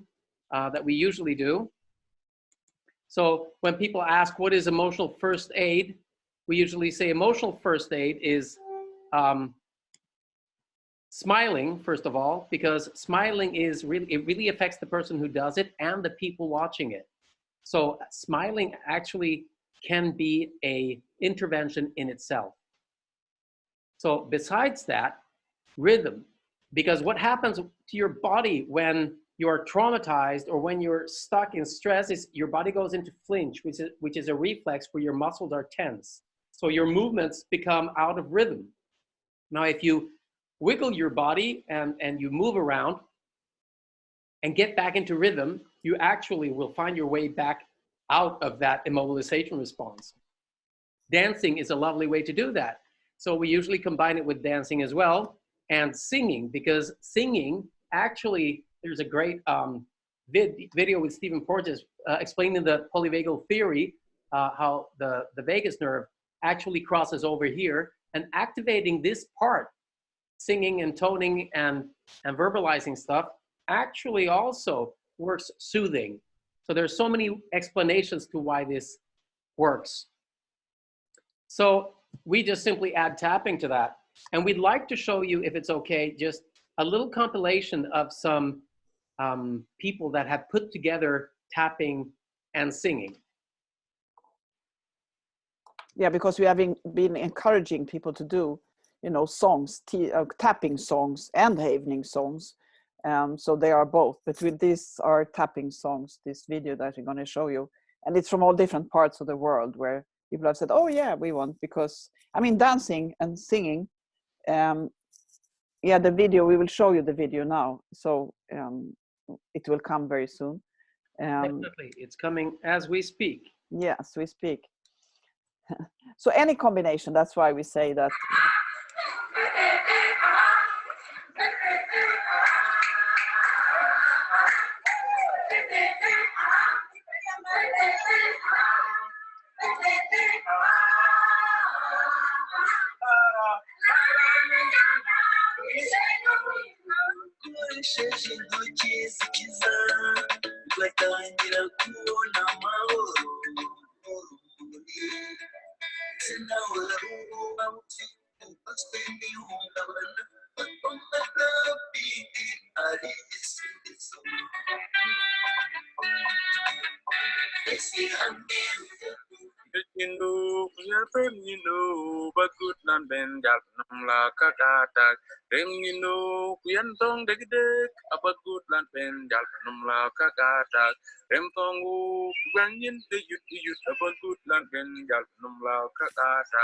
that we usually do. So when people ask what is emotional first aid, we usually say emotional first aid is smiling, first of all, because smiling is really, it really affects the person who does it and the people watching it. So smiling actually can be a intervention in itself. So besides that, rhythm, because what happens to your body when you're traumatized or when you're stuck in stress is your body goes into flinch, which is a reflex where your muscles are tense. So your movements become out of rhythm. Now, if you wiggle your body and you move around and get back into rhythm, you actually will find your way back out of that immobilization response. Dancing is a lovely way to do that. So we usually combine it with dancing as well, and singing, because singing actually, there's a great video with Stephen Porges explaining the polyvagal theory, how the vagus nerve actually crosses over here, and activating this part, singing and toning and verbalizing stuff, actually also works soothing. So there's so many explanations to why this works. So we just simply add tapping to that. And we'd like to show you, if it's okay, just a little compilation of some people that have put together tapping and singing. Yeah, because we have been encouraging people to do, you know, songs, tapping songs and havening songs. So they are both, but with these are tapping songs, this video that I'm going to show you. And it's from all different parts of the world where people have said, oh yeah, we want, because, I mean, dancing and singing, yeah, the video, we will show you the video now. So it will come very soon. Definitely, it's coming as we speak. Yes, we speak. So any combination, that's why we say that. Bagut lan ben jal nam la kakata remino kuyantong degdeg abagut lan ben jal nam la kakata rem tongu ganyin de yut abagut lan ben jal nam la kakata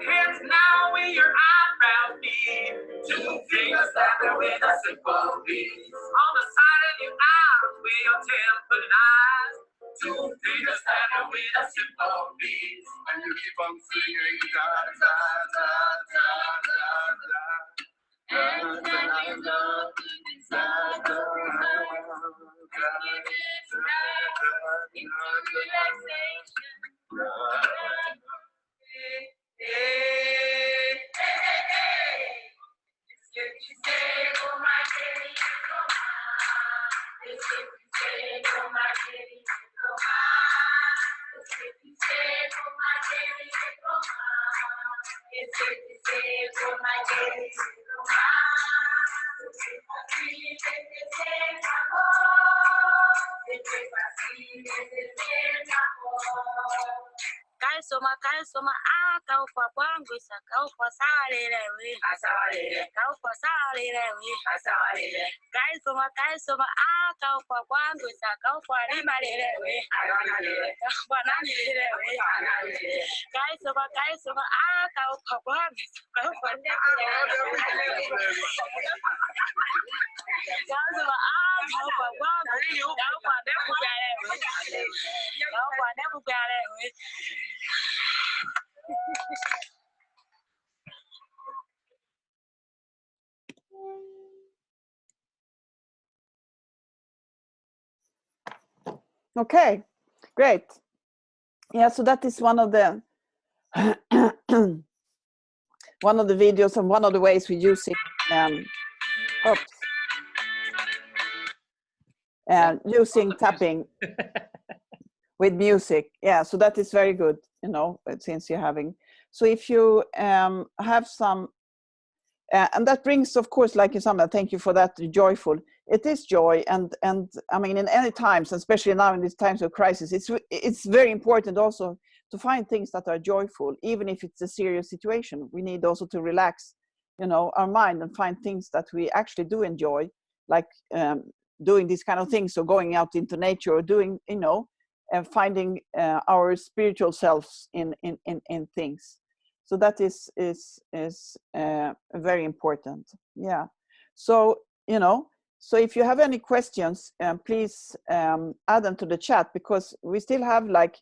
Hands now in your eyebrow bead. Two fingers slapping with a simple beat. On the side of your eyes where your temple lies. Two fingers slapping with a simple beat. And you keep on singing da da da da da da. And then I love inside the heart. Into relaxation. Hey, hey, hey, hey. It's good to say, oh my baby, come on. It's good to say, oh my baby, come on. It's good to say, oh my baby, come on. It's good to say, oh my baby, come on. It's good to see, it's good to it's good to see, it's good to Kai soma kau pa kwangu sa kau pa sale lewe kau pa sale lewe kai soma kau pa kwangu sa kau pa lima lewe kau pa nani lewe kai soma kau pa kwangu kau pa Okay, great. Yeah, so that is one of the one of the videos and one of the ways we use it. Using tapping with music. Yeah, so that is very good, you know, since you're having. So if you have some, and that brings, of course, like Sandra, thank you for that, joyful. It is joy, and I mean, in any times, especially now in these times of crisis, it's very important also to find things that are joyful, even if it's a serious situation. We need also to relax, you know, our mind and find things that we actually do enjoy, like doing these kind of things, so going out into nature or doing, you know, finding our spiritual selves in things. So that is very important. Yeah. So, you know, so if you have any questions, please add them to the chat, because we still have like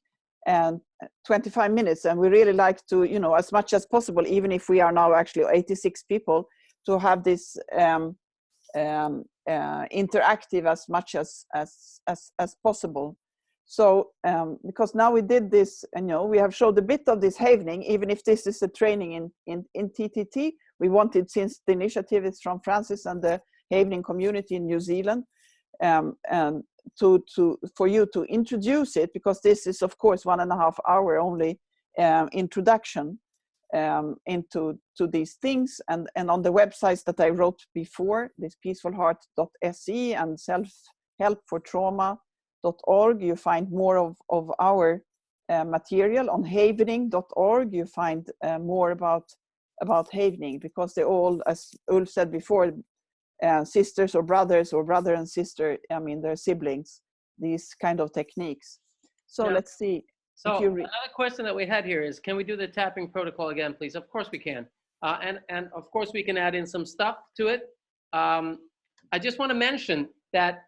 25 minutes, and we really like to, you know, as much as possible, even if we are now actually 86 people, to have this interactive as much as possible. So because now we did this, you know, we have showed a bit of this Havening, even if this is a training in TTT. We wanted, since the initiative is from Francis and the Havening community in New Zealand, and for you to introduce it, because this is of course 1.5 hour only introduction into these things, and on the websites that I wrote before, this peacefulheart.se and selfhelpfortrauma.org, you find more of our material. On havening.org you find more about Havening, because they all, as Ulf said before, sisters or brothers, or brother and sister, I mean, they're siblings, these kind of techniques. So yeah. Let's see. So another question that we had here is, can we do the tapping protocol again, please? Of course we can. And of course we can add in some stuff to it. I just want to mention that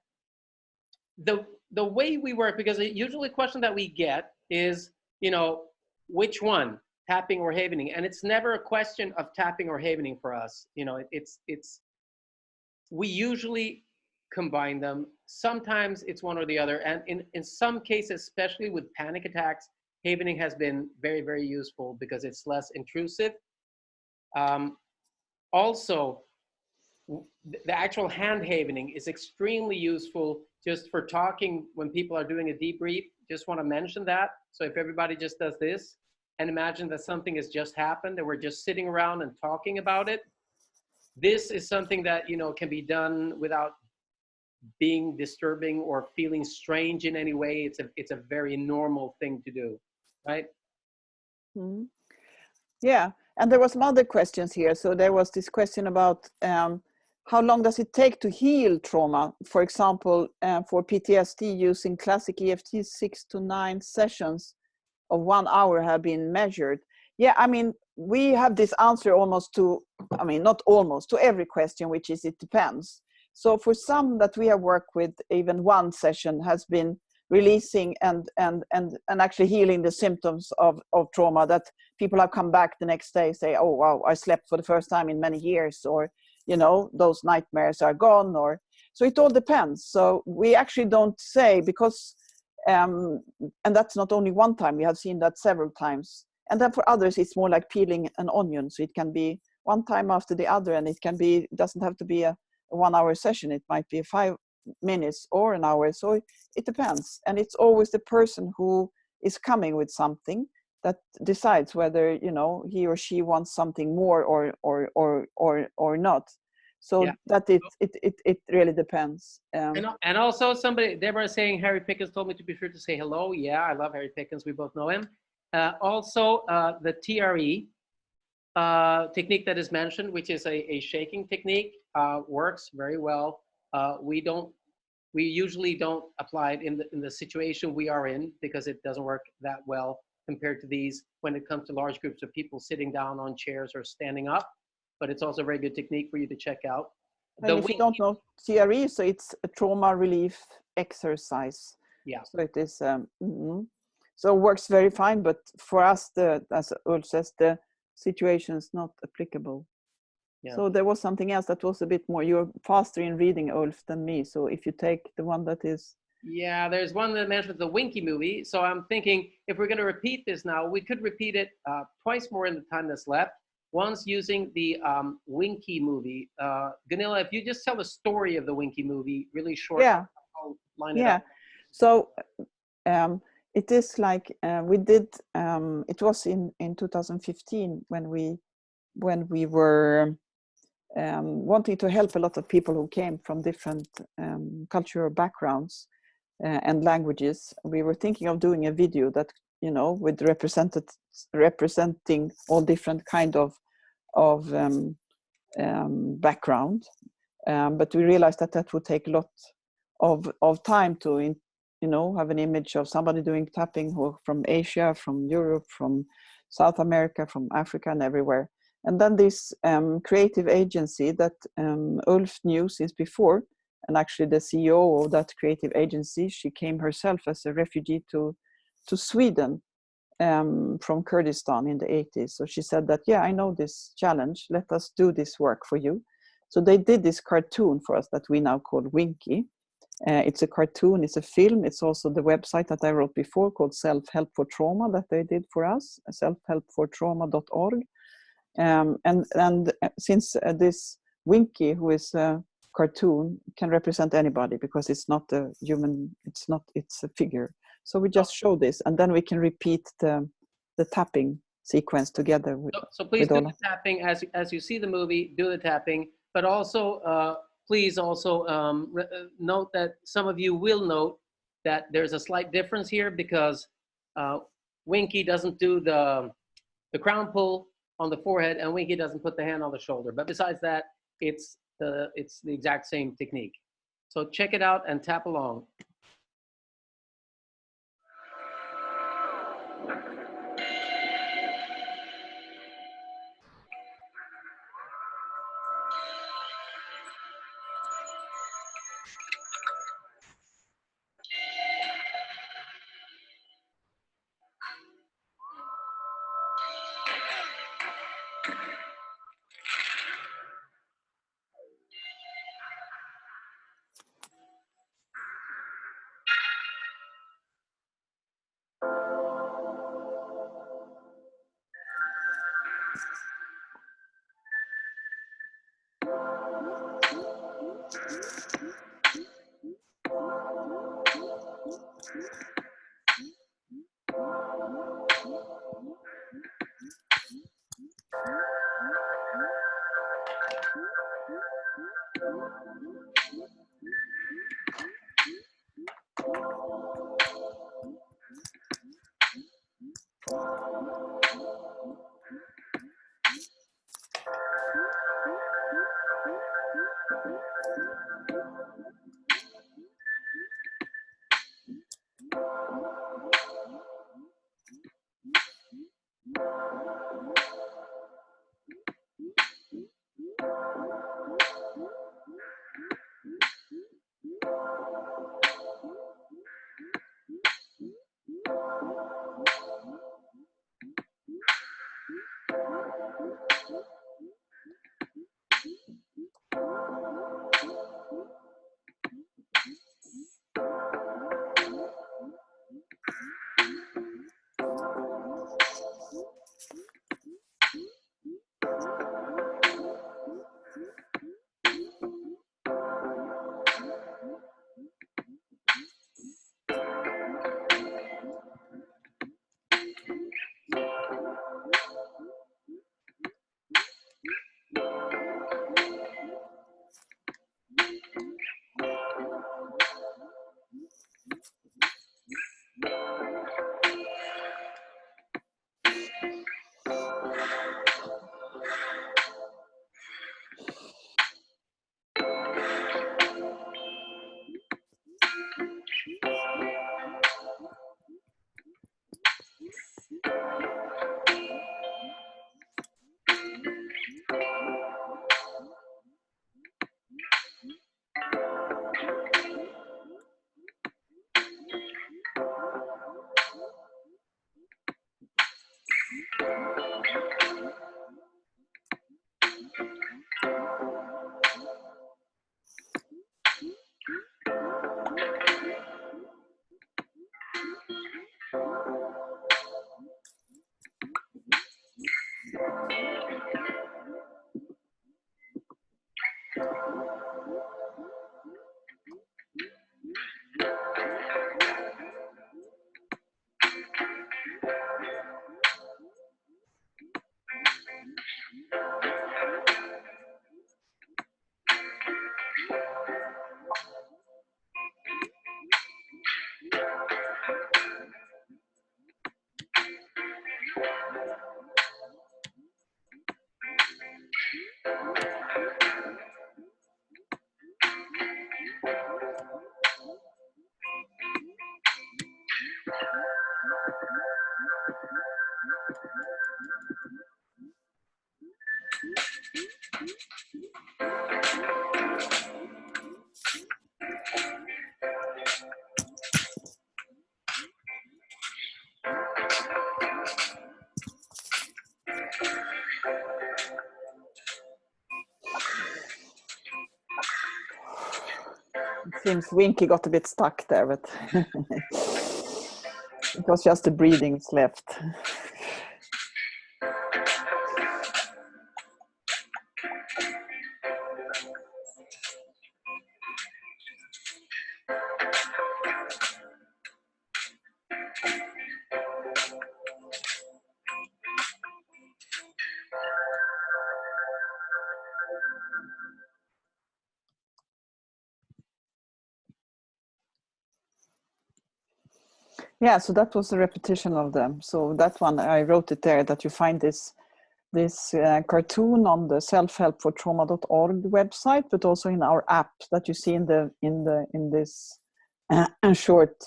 the way we work, because usually a question that we get is, you know, which one, tapping or havening? And it's never a question of tapping or havening for us. You know, we usually combine them. Sometimes it's one or the other. And in some cases, especially with panic attacks, havening has been very, very useful because it's less intrusive. Also, the actual hand havening is extremely useful just for talking when people are doing a debrief. Just want to mention that. So if everybody just does this and imagine that something has just happened and we're just sitting around and talking about it, this is something that, you know, can be done without being disturbing or feeling strange in any way. It's a very normal thing to do, right? Mm-hmm. Yeah, and there was some other questions here. So there was this question about how long does it take to heal trauma? For example, for PTSD, using classic EFT, 6 to 9 sessions of 1 hour have been measured. Yeah, I mean, we have this answer almost to, I mean, not almost, to every question, which is it depends. So for some that we have worked with, even 1 session has been releasing and actually healing the symptoms of trauma, that people have come back the next day, say, oh wow, I slept for the first time in many years, or, you know, those nightmares are gone, or, so it all depends. So we actually don't say, because and that's not only 1 time, we have seen that several times. And then for others, it's more like peeling an onion. So it can be 1 time after the other, and it can be, it doesn't have to be a 1 hour session. It might be 5 minutes or an hour. So it depends. And it's always the person who is coming with something that decides whether, you know, he or she wants something more or not. So yeah, that it really depends. And also somebody, Deborah is saying, Harry Pickens told me to be sure to say hello. Yeah, I love Harry Pickens. We both know him. Also, the TRE technique that is mentioned, which is a shaking technique, works very well. We usually don't apply it in the situation we are in, because it doesn't work that well compared to these when it comes to large groups of people sitting down on chairs or standing up. But it's also a very good technique for you to check out. And if you don't know TRE, so it's a trauma relief exercise. Yeah. So it is, so it works very fine, but for us, as Ulf says, the situation is not applicable. Yeah. So there was something else that was a bit more, you're faster in reading, Ulf, than me. So if you take the one that is. Yeah, there's one that mentions the Winky movie. So I'm thinking, if we're going to repeat this now, we could repeat it twice more in the time that's left. Once using the Winky movie. Gunilla, if you just tell the story of the Winky movie really short, yeah. I'll line it up. So it is like we did, it was in 2015 when we were wanting to help a lot of people who came from different cultural backgrounds and languages. We were thinking of doing a video that, you know, with representing all different kind of background, but we realized that would take a lot of time to have an image of somebody doing tapping who from Asia, from Europe, from South America, from Africa, and everywhere. And then this creative agency that Ulf knew since before, and actually the CEO of that creative agency, she came herself as a refugee to Sweden from Kurdistan in the 80s. So she said that, yeah, I know this challenge, let us do this work for you. So they did this cartoon for us that we now call Winky. It's a cartoon, it's a film, it's also the website that I wrote before called Self-Help for Trauma that they did for us, selfhelpfortrauma.org. And since this Winky, who is a cartoon, can represent anybody because it's not a human, it's a figure. So we just show this, and then we can repeat the tapping sequence together. So please do the tapping as you see the movie. Do the tapping, but also please also note that some of you will note that there's a slight difference here because Winky doesn't do the crown pull on the forehead, and Winky doesn't put the hand on the shoulder. But besides that, it's the exact same technique. So check it out and tap along. seems Winky got a bit stuck there, but it was just the breathings left. Yeah, so that was a repetition of them. So that one, I wrote it there, that you find this cartoon on the selfhelpfortrauma.org website, but also in our app that you see in this short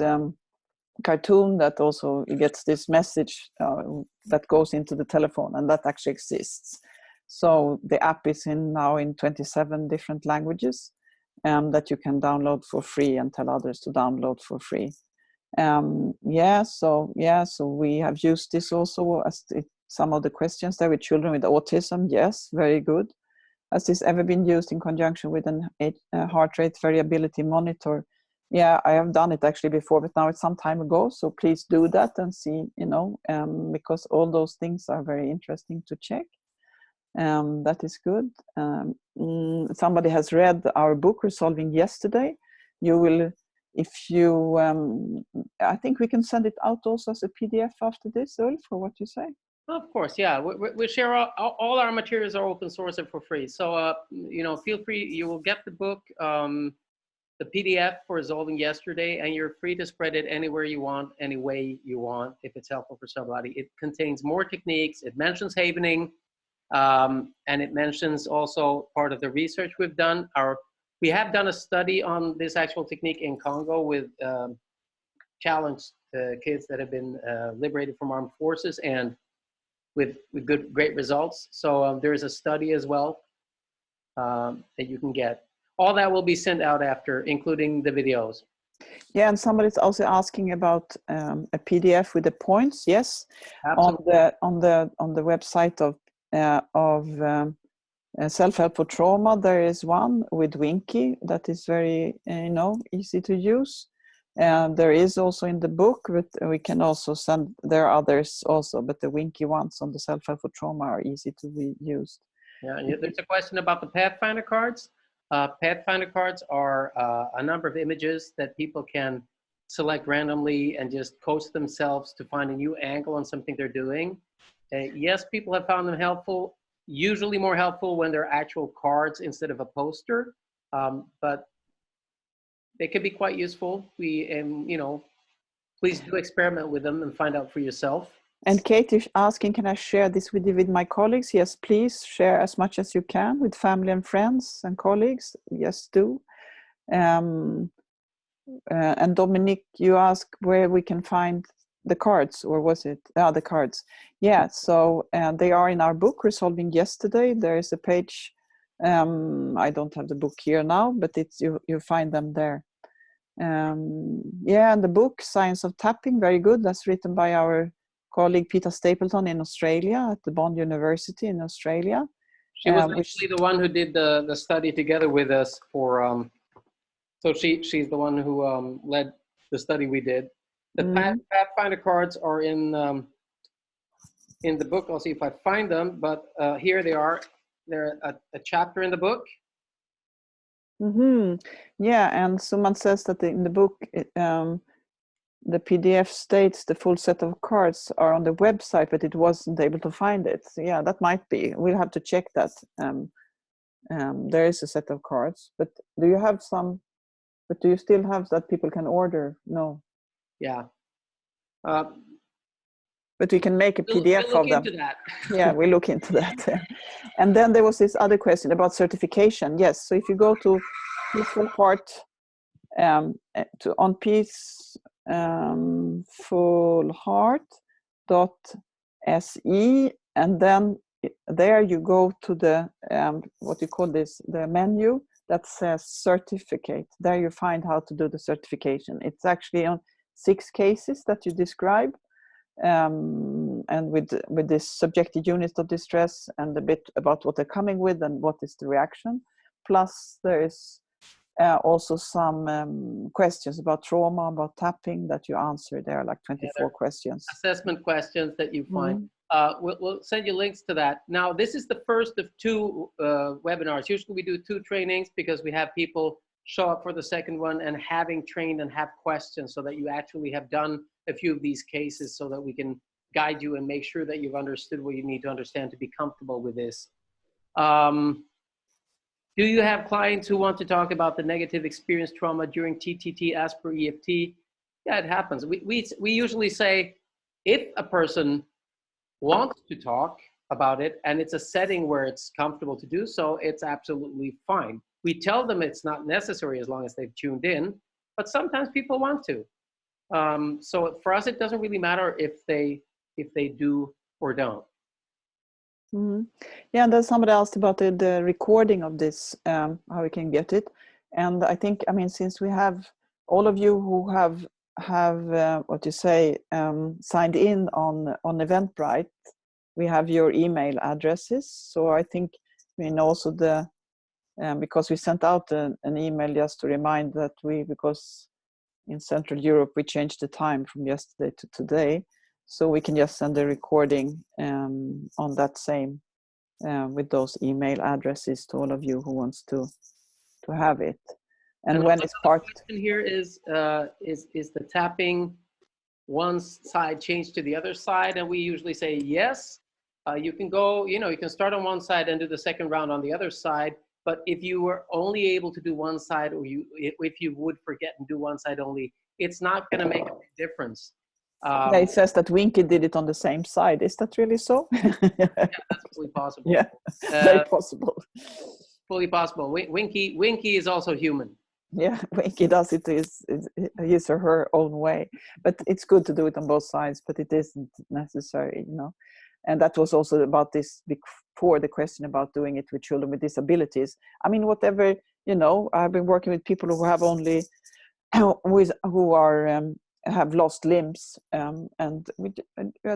cartoon, that also gets this message that goes into the telephone, and that actually exists. So the app is now in 27 different languages that you can download for free and tell others to download for free. So we have used this also as some of the questions there with children with autism. Yes, very good. Has this ever been used in conjunction with a heart rate variability monitor? Yeah, I have done it actually before, but now it's some time ago. So please do that and see, because all those things are very interesting to check. That is good. Somebody has read our book, Resolving Yesterday. You will, if you, I think we can send it out also as a PDF after this, Ulf, for what you say. Of course, yeah. We share all our materials are open source and for free. So, feel free. You will get the book, the PDF for Resolving Yesterday, and you're free to spread it anywhere you want, any way you want, if it's helpful for somebody. It contains more techniques. It mentions Havening, and it mentions also part of the research we've done. We have done a study on this actual technique in Congo with challenged kids that have been liberated from armed forces, and with great results. So there's a study as well that you can get. All that will be sent out after, including the videos. Yeah, and somebody's also asking about a PDF with the points. Yes, absolutely. on the website of Self-Help for Trauma, there is one with Winky that is very easy to use. There is also in the book, but we can also send, there are others also, but the Winky ones on the Self-Help for Trauma are easy to be used. Yeah, there's a question about the Pathfinder cards. Pathfinder cards are a number of images that people can select randomly and just coach themselves to find a new angle on something they're doing. Yes, people have found them helpful, usually more helpful when they're actual cards instead of a poster, but they can be quite useful. Please do experiment with them and find out for yourself. And Kate is asking, can I share this with my colleagues? Yes, please share as much as you can with family and friends and colleagues. Yes, do. And Dominique, you ask where we can find the cards, or was it? The cards. Yeah, so they are in our book, Resolving Yesterday. There is a page. I don't have the book here now, but it's you find them there. And the book, Science of Tapping, very good. That's written by our colleague Peter Stapleton in Australia at the Bond University in Australia. She was actually the one who did the study together with us for. So she's the one who led the study we did. The Pathfinder cards are in the book. I'll see if I find them, but here they are. They're a chapter in the book. Yeah, and someone says that in the book, the PDF states the full set of cards are on the website, but it wasn't able to find it. So yeah, that might be. We'll have to check that. There is a set of cards, but do you have some? But do you still have that people can order? No. Yeah. But we can make a PDF we'll of them. into that. Yeah, we look into that. And then there was this other question about certification. Yes, so if you go to Peaceful Heart, on peacefulheart.se, and then there you go to the what you call this, the menu that says certificate. There you find how to do the certification. It's actually on 6 cases that you describe, and with this subjective units of distress and a bit about what they're coming with and what is the reaction. Plus there is also some questions about trauma, about tapping that you answer. There are like 24 questions. Assessment questions that you find. We'll send you links to that. Now, this is the first of 2 webinars. Usually we do 2 trainings because we have people show up for the second one and having trained and have questions, so that you actually have done a few of these cases, so that we can guide you and make sure that you've understood what you need to understand to be comfortable with this. Do you have clients who want to talk about the negative experience trauma during TTT as per EFT? Yeah, it happens. We usually say, if a person wants to talk about it and it's a setting where it's comfortable to do so, it's absolutely fine. We tell them it's not necessary as long as they've tuned in, but sometimes people want to. So for us, it doesn't really matter if they do or don't. Mm-hmm. Yeah, and then somebody asked about the recording of this, how we can get it. And I think, I mean, since we have all of you who have what you say, signed in on Eventbrite, we have your email addresses. So I think, I mean, also because we sent out an email just to remind that because in Central Europe we changed the time from yesterday to today, so we can just send a recording on that same with those email addresses to all of you who wants to have it. And when it's part. The question here is the tapping one side changed to the other side, and we usually say yes. You can go, you can start on one side and do the second round on the other side. But if you were only able to do one side, or if you would forget and do one side only, it's not going to make a big difference. Yeah, it says that Winky did it on the same side. Is that really so? Yeah, that's fully possible. Yeah, very possible. Fully possible. Winky is also human. Yeah, Winky does it his or her own way. But it's good to do it on both sides, but it isn't necessary, And that was also about this before, the question about doing it with children with disabilities. I mean, whatever, I've been working with people who have only, who are, have lost limbs, and we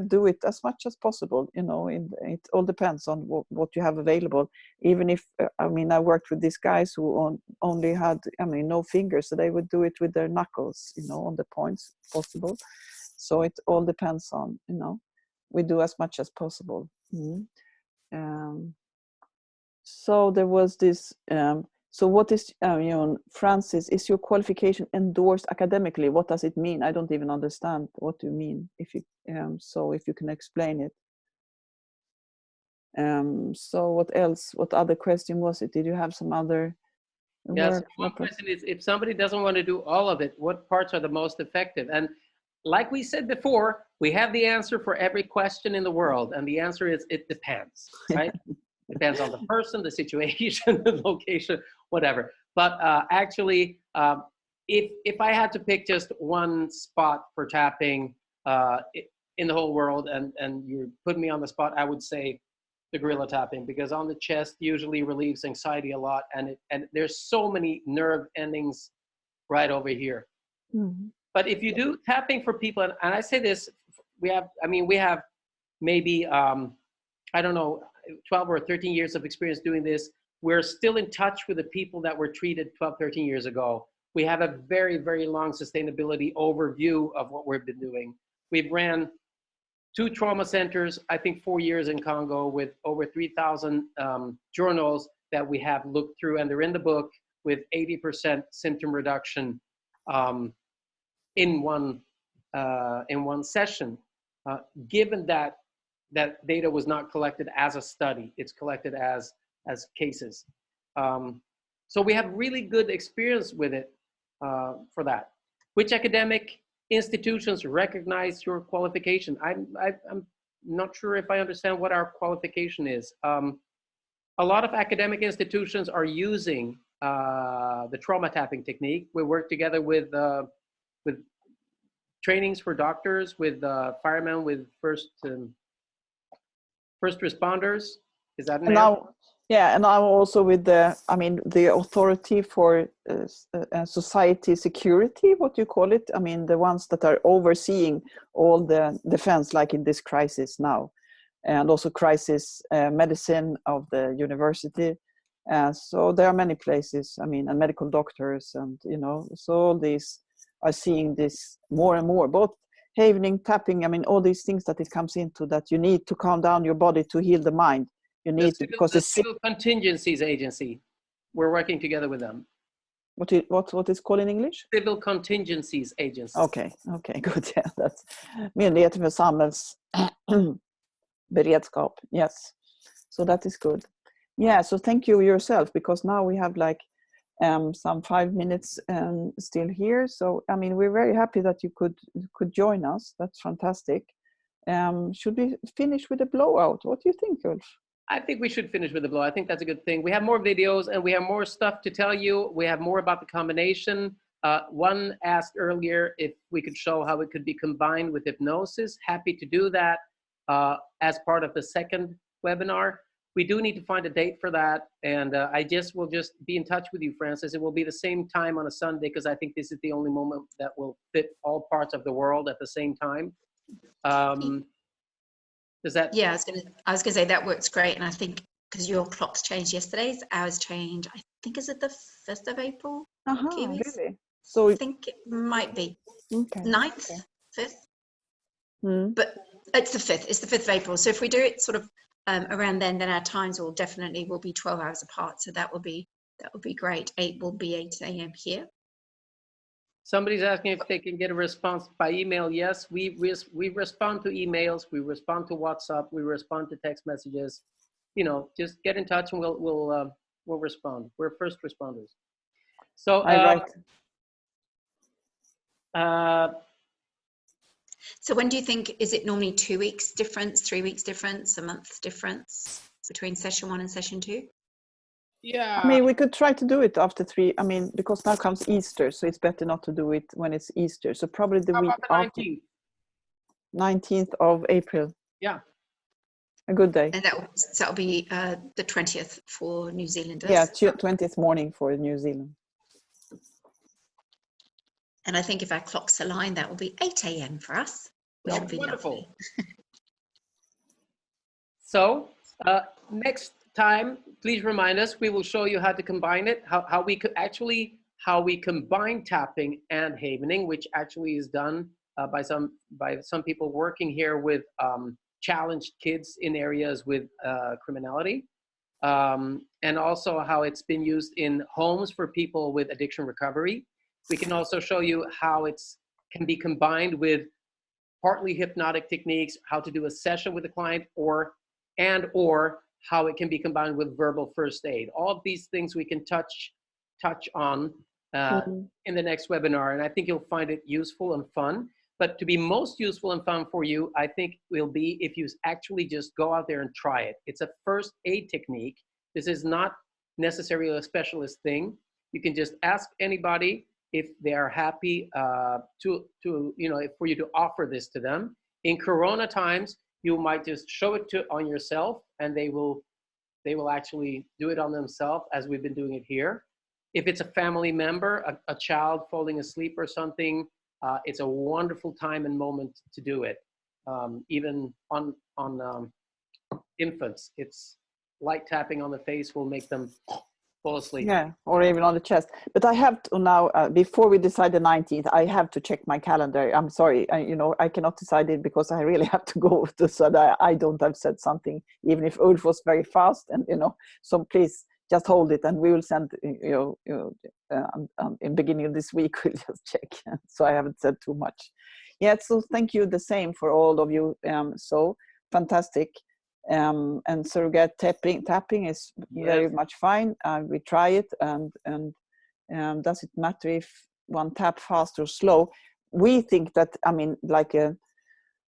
do it as much as possible, it all depends on what you have available. Even if, I worked with these guys who only had, no fingers, so they would do it with their knuckles, on the points possible. So it all depends on, we do as much as possible. So there was this, so what is, Francis, is your qualification endorsed academically? What does it mean? I don't even understand what you mean. If you can explain it. So what else? What other question was it? Did you have some other? Yes, one question is, if somebody doesn't want to do all of it, what parts are the most effective? And like we said before, we have the answer for every question in the world. And the answer is, it depends, right? Depends on the person, the situation, the location, whatever. But actually, if I had to pick just one spot for tapping in the whole world, and you put me on the spot, I would say the gorilla tapping, because on the chest usually relieves anxiety a lot, and there's so many nerve endings right over here. Mm-hmm. But if you do tapping for people, and I say this, we have maybe, I don't know, 12 or 13 years of experience doing this. We're still in touch with the people that were treated 12, 13 years ago. We have a very, very long sustainability overview of what we've been doing. We've ran 2 trauma centers, I think 4 years in Congo, with over 3,000 journals that we have looked through, and they're in the book, with 80% symptom reduction in one session. Given that data was not collected as a study, it's collected as cases. So we have really good experience with it for that. Which academic institutions recognize your qualification? I'm not sure if I understand what our qualification is. A lot of academic institutions are using the trauma tapping technique. We work together with trainings for doctors, with firemen, with first responders. Is that an answer? Yeah, and now also with the authority for society security, what do you call it? The ones that are overseeing all the defense, like in this crisis now, and also crisis medicine of the university, So there are many places, I mean, and medical doctors, and you know, so all these are seeing this more and more, both havening, tapping, I mean, all these things that it comes into, that you need to calm down your body to heal the mind. You need to, because the it's Civil Contingencies Agency. We're working together with them. what is called in English? Civil Contingencies Agency. Okay, good. Yeah, that's Myndigheten för samhällsberedskap. Yes, so that is good. Yeah, so thank you yourself, because now we have like some 5 minutes still here. So I mean, we're very happy that you could join us. That's fantastic. Should we finish with a blowout? What do you think, Ulf? I think we should finish with the blow. I think that's a good thing. We have more videos and we have more stuff to tell you. We have more about the combination. One asked earlier if we could show how it could be combined with hypnosis. Happy to do that as part of the second webinar. We do need to find a date for that. And will just be in touch with you, Francis. It will be the same time on a Sunday, because I think this is the only moment that will fit all parts of the world at the same time. Does that? Yeah, I was gonna say that works great, and I think because your clocks changed yesterday, ours change. I think is it the 1st of April? Kiwis? Really? So I think it might be 9th, 5th, but it's the 5th. It's the 5th of April. So if we do it sort of around then our times will be 12 hours apart. So that would be great. 8 will be 8 a.m. here. Somebody's asking if they can get a response by email. Yes, we respond to emails, we respond to WhatsApp, we respond to text messages. You know, just get in touch and we'll respond. We're first responders. So so when do you think, is it normally 2 weeks difference, 3 weeks difference, a month difference between session 1 and session 2? Yeah, I mean, we could try to do it after 3. I mean, because now comes Easter, so it's better not to do it when it's Easter. So probably the week after. 19th of April. Yeah. A good day. And that'll be the 20th for New Zealanders. Yeah, 20th morning for New Zealand. And I think if our clocks align, that will be 8 a.m. for us, which would be wonderful. lovely. So next time, please remind us. We will show you how to combine it, how we combine tapping and havening, which actually is done by some people working here with challenged kids in areas with criminality, and also how it's been used in homes for people with addiction recovery. We can also show you how it can be combined with partly hypnotic techniques, how to do a session with a client, or how it can be combined with verbal first aid. All of these things we can touch on in the next webinar, and I think you'll find it useful and fun. But to be most useful and fun for you, I think will be if you actually just go out there and try it. It's a first aid technique. This is not necessarily a specialist thing. You can just ask anybody if they are happy for you to offer this to them. In Corona times, you might just show it on yourself, and they will actually do it on themselves, as we've been doing it here. If it's a family member, a child falling asleep or something, it's a wonderful time and moment to do it. Even on infants, it's light tapping on the face will make them fall asleep. Yeah, or even on the chest. But I have to now, before we decide the 19th, I have to check my calendar. I'm sorry, I cannot decide it because I really have to go so that I don't have said something, even if Ulf was very fast, and so please just hold it, and we will send in beginning of this week. We'll just check, so I haven't said too much. Yeah, so thank you the same for all of you. So fantastic. And surrogate tapping is very much fine. We try it, and does it matter if one tap fast or slow? We think that, like a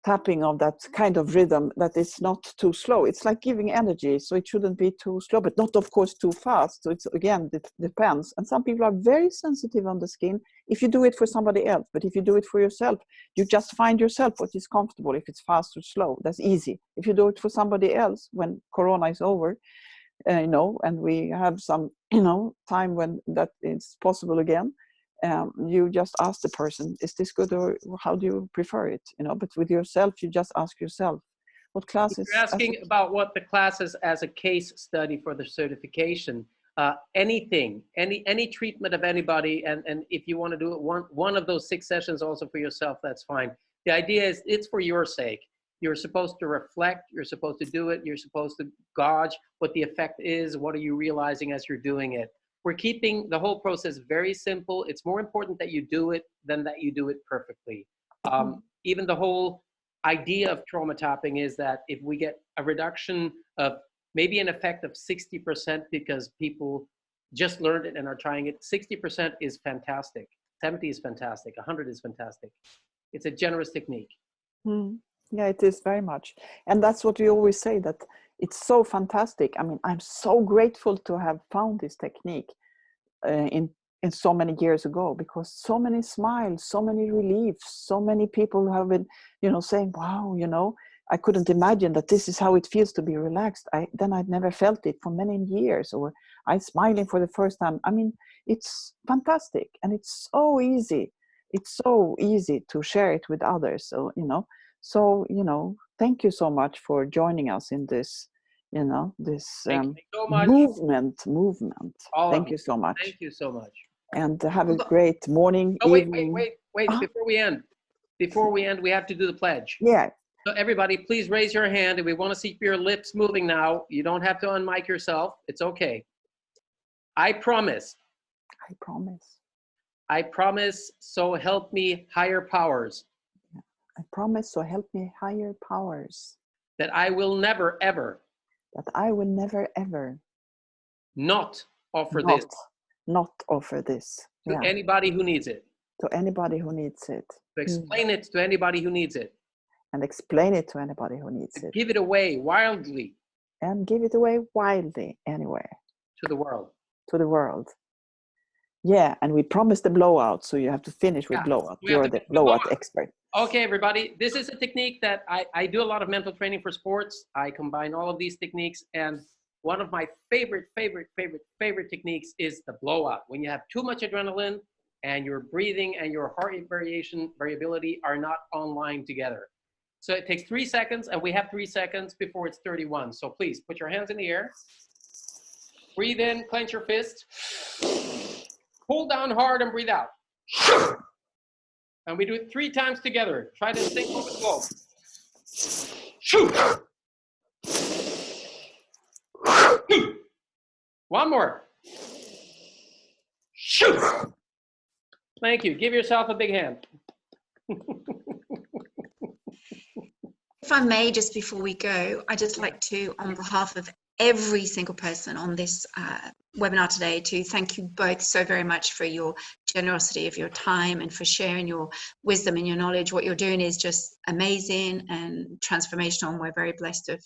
tapping of that kind of rhythm, that is not too slow. It's like giving energy, so it shouldn't be too slow, but not, of course, too fast. So it's, again, it depends. And some people are very sensitive on the skin if you do it for somebody else, but if you do it for yourself, you just find yourself what is comfortable. If it's fast or slow, that's easy. If you do it for somebody else when Corona is over, and we have some time when that is possible again, you just ask the person, is this good, or how do you prefer it? But with yourself, you just ask yourself, what classes? You're asking about what the classes as a case study for the certification. anything, any treatment of anybody, and if you want to do it one of those 6 sessions also for yourself, that's fine. The idea is it's for your sake. You're supposed to reflect, you're supposed to do it, you're supposed to gauge what the effect is, what are you realizing as you're doing it. We're keeping the whole process very simple. It's more important that you do it than that you do it perfectly. Even the whole idea of trauma tapping is that if we get a reduction of maybe an effect of 60% because people just learned it and are trying it, 60% is fantastic. 70 is fantastic. 100 is fantastic. It's a generous technique. Yeah, it is very much. And that's what we always say, that it's so fantastic. I mean, I'm so grateful to have found this technique in so many years ago, because so many smiles, so many reliefs, so many people have been, saying, wow, I couldn't imagine that this is how it feels to be relaxed. Then I'd never felt it for many years, or I'm smiling for the first time. I mean, it's fantastic, and it's so easy. It's so easy to share it with others. So, thank you so much for joining us in this, this Thank you so much. movement. Thank you so much. Thank you so much. And have a great morning, evening. Wait. Before we end, we have to do the pledge. Yeah. So everybody, please raise your hand, and we want to see your lips moving now. You don't have to unmic yourself. It's okay. I promise. I promise. I promise, so help me higher powers. I promise, so help me higher powers. That I will never, ever. That I will never, ever. Not offer this. Not offer this. To anybody who needs it. To anybody who needs it. To explain it to anybody who needs it. And explain it to anybody who needs it. Give it away wildly. And give it away wildly anywhere. To the world. To the world. Yeah, and we promised the blowout, so you have to finish with blowout. You're the blowout expert. Okay, everybody. This is a technique that I do a lot of mental training for sports. I combine all of these techniques, and one of my favorite techniques is the blowout. When you have too much adrenaline and your breathing and your heart rate variability are not online together. So it takes 3 seconds, and we have 3 seconds before it's 31. So please put your hands in the air. Breathe in, clench your fist. Pull down hard and breathe out. And we do it 3 times together. Try to sing over slow. One more. Thank you. Give yourself a big hand. If I may, just before we go, I'd just like to, on behalf of every single person on this webinar today, to thank you both so very much for your generosity of your time and for sharing your wisdom and your knowledge. What you're doing is just amazing and transformational, and we're very blessed to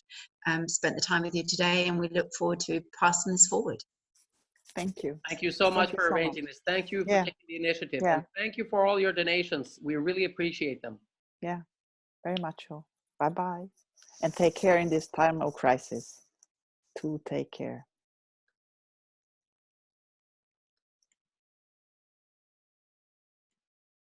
have spent the time with you today, and we look forward to passing this forward. Thank you. Thank you so much for arranging this. Thank you for taking the initiative. And thank you for all your donations. We really appreciate them. Yeah, very much so. Bye-bye. And take care in this time of crisis. To take care.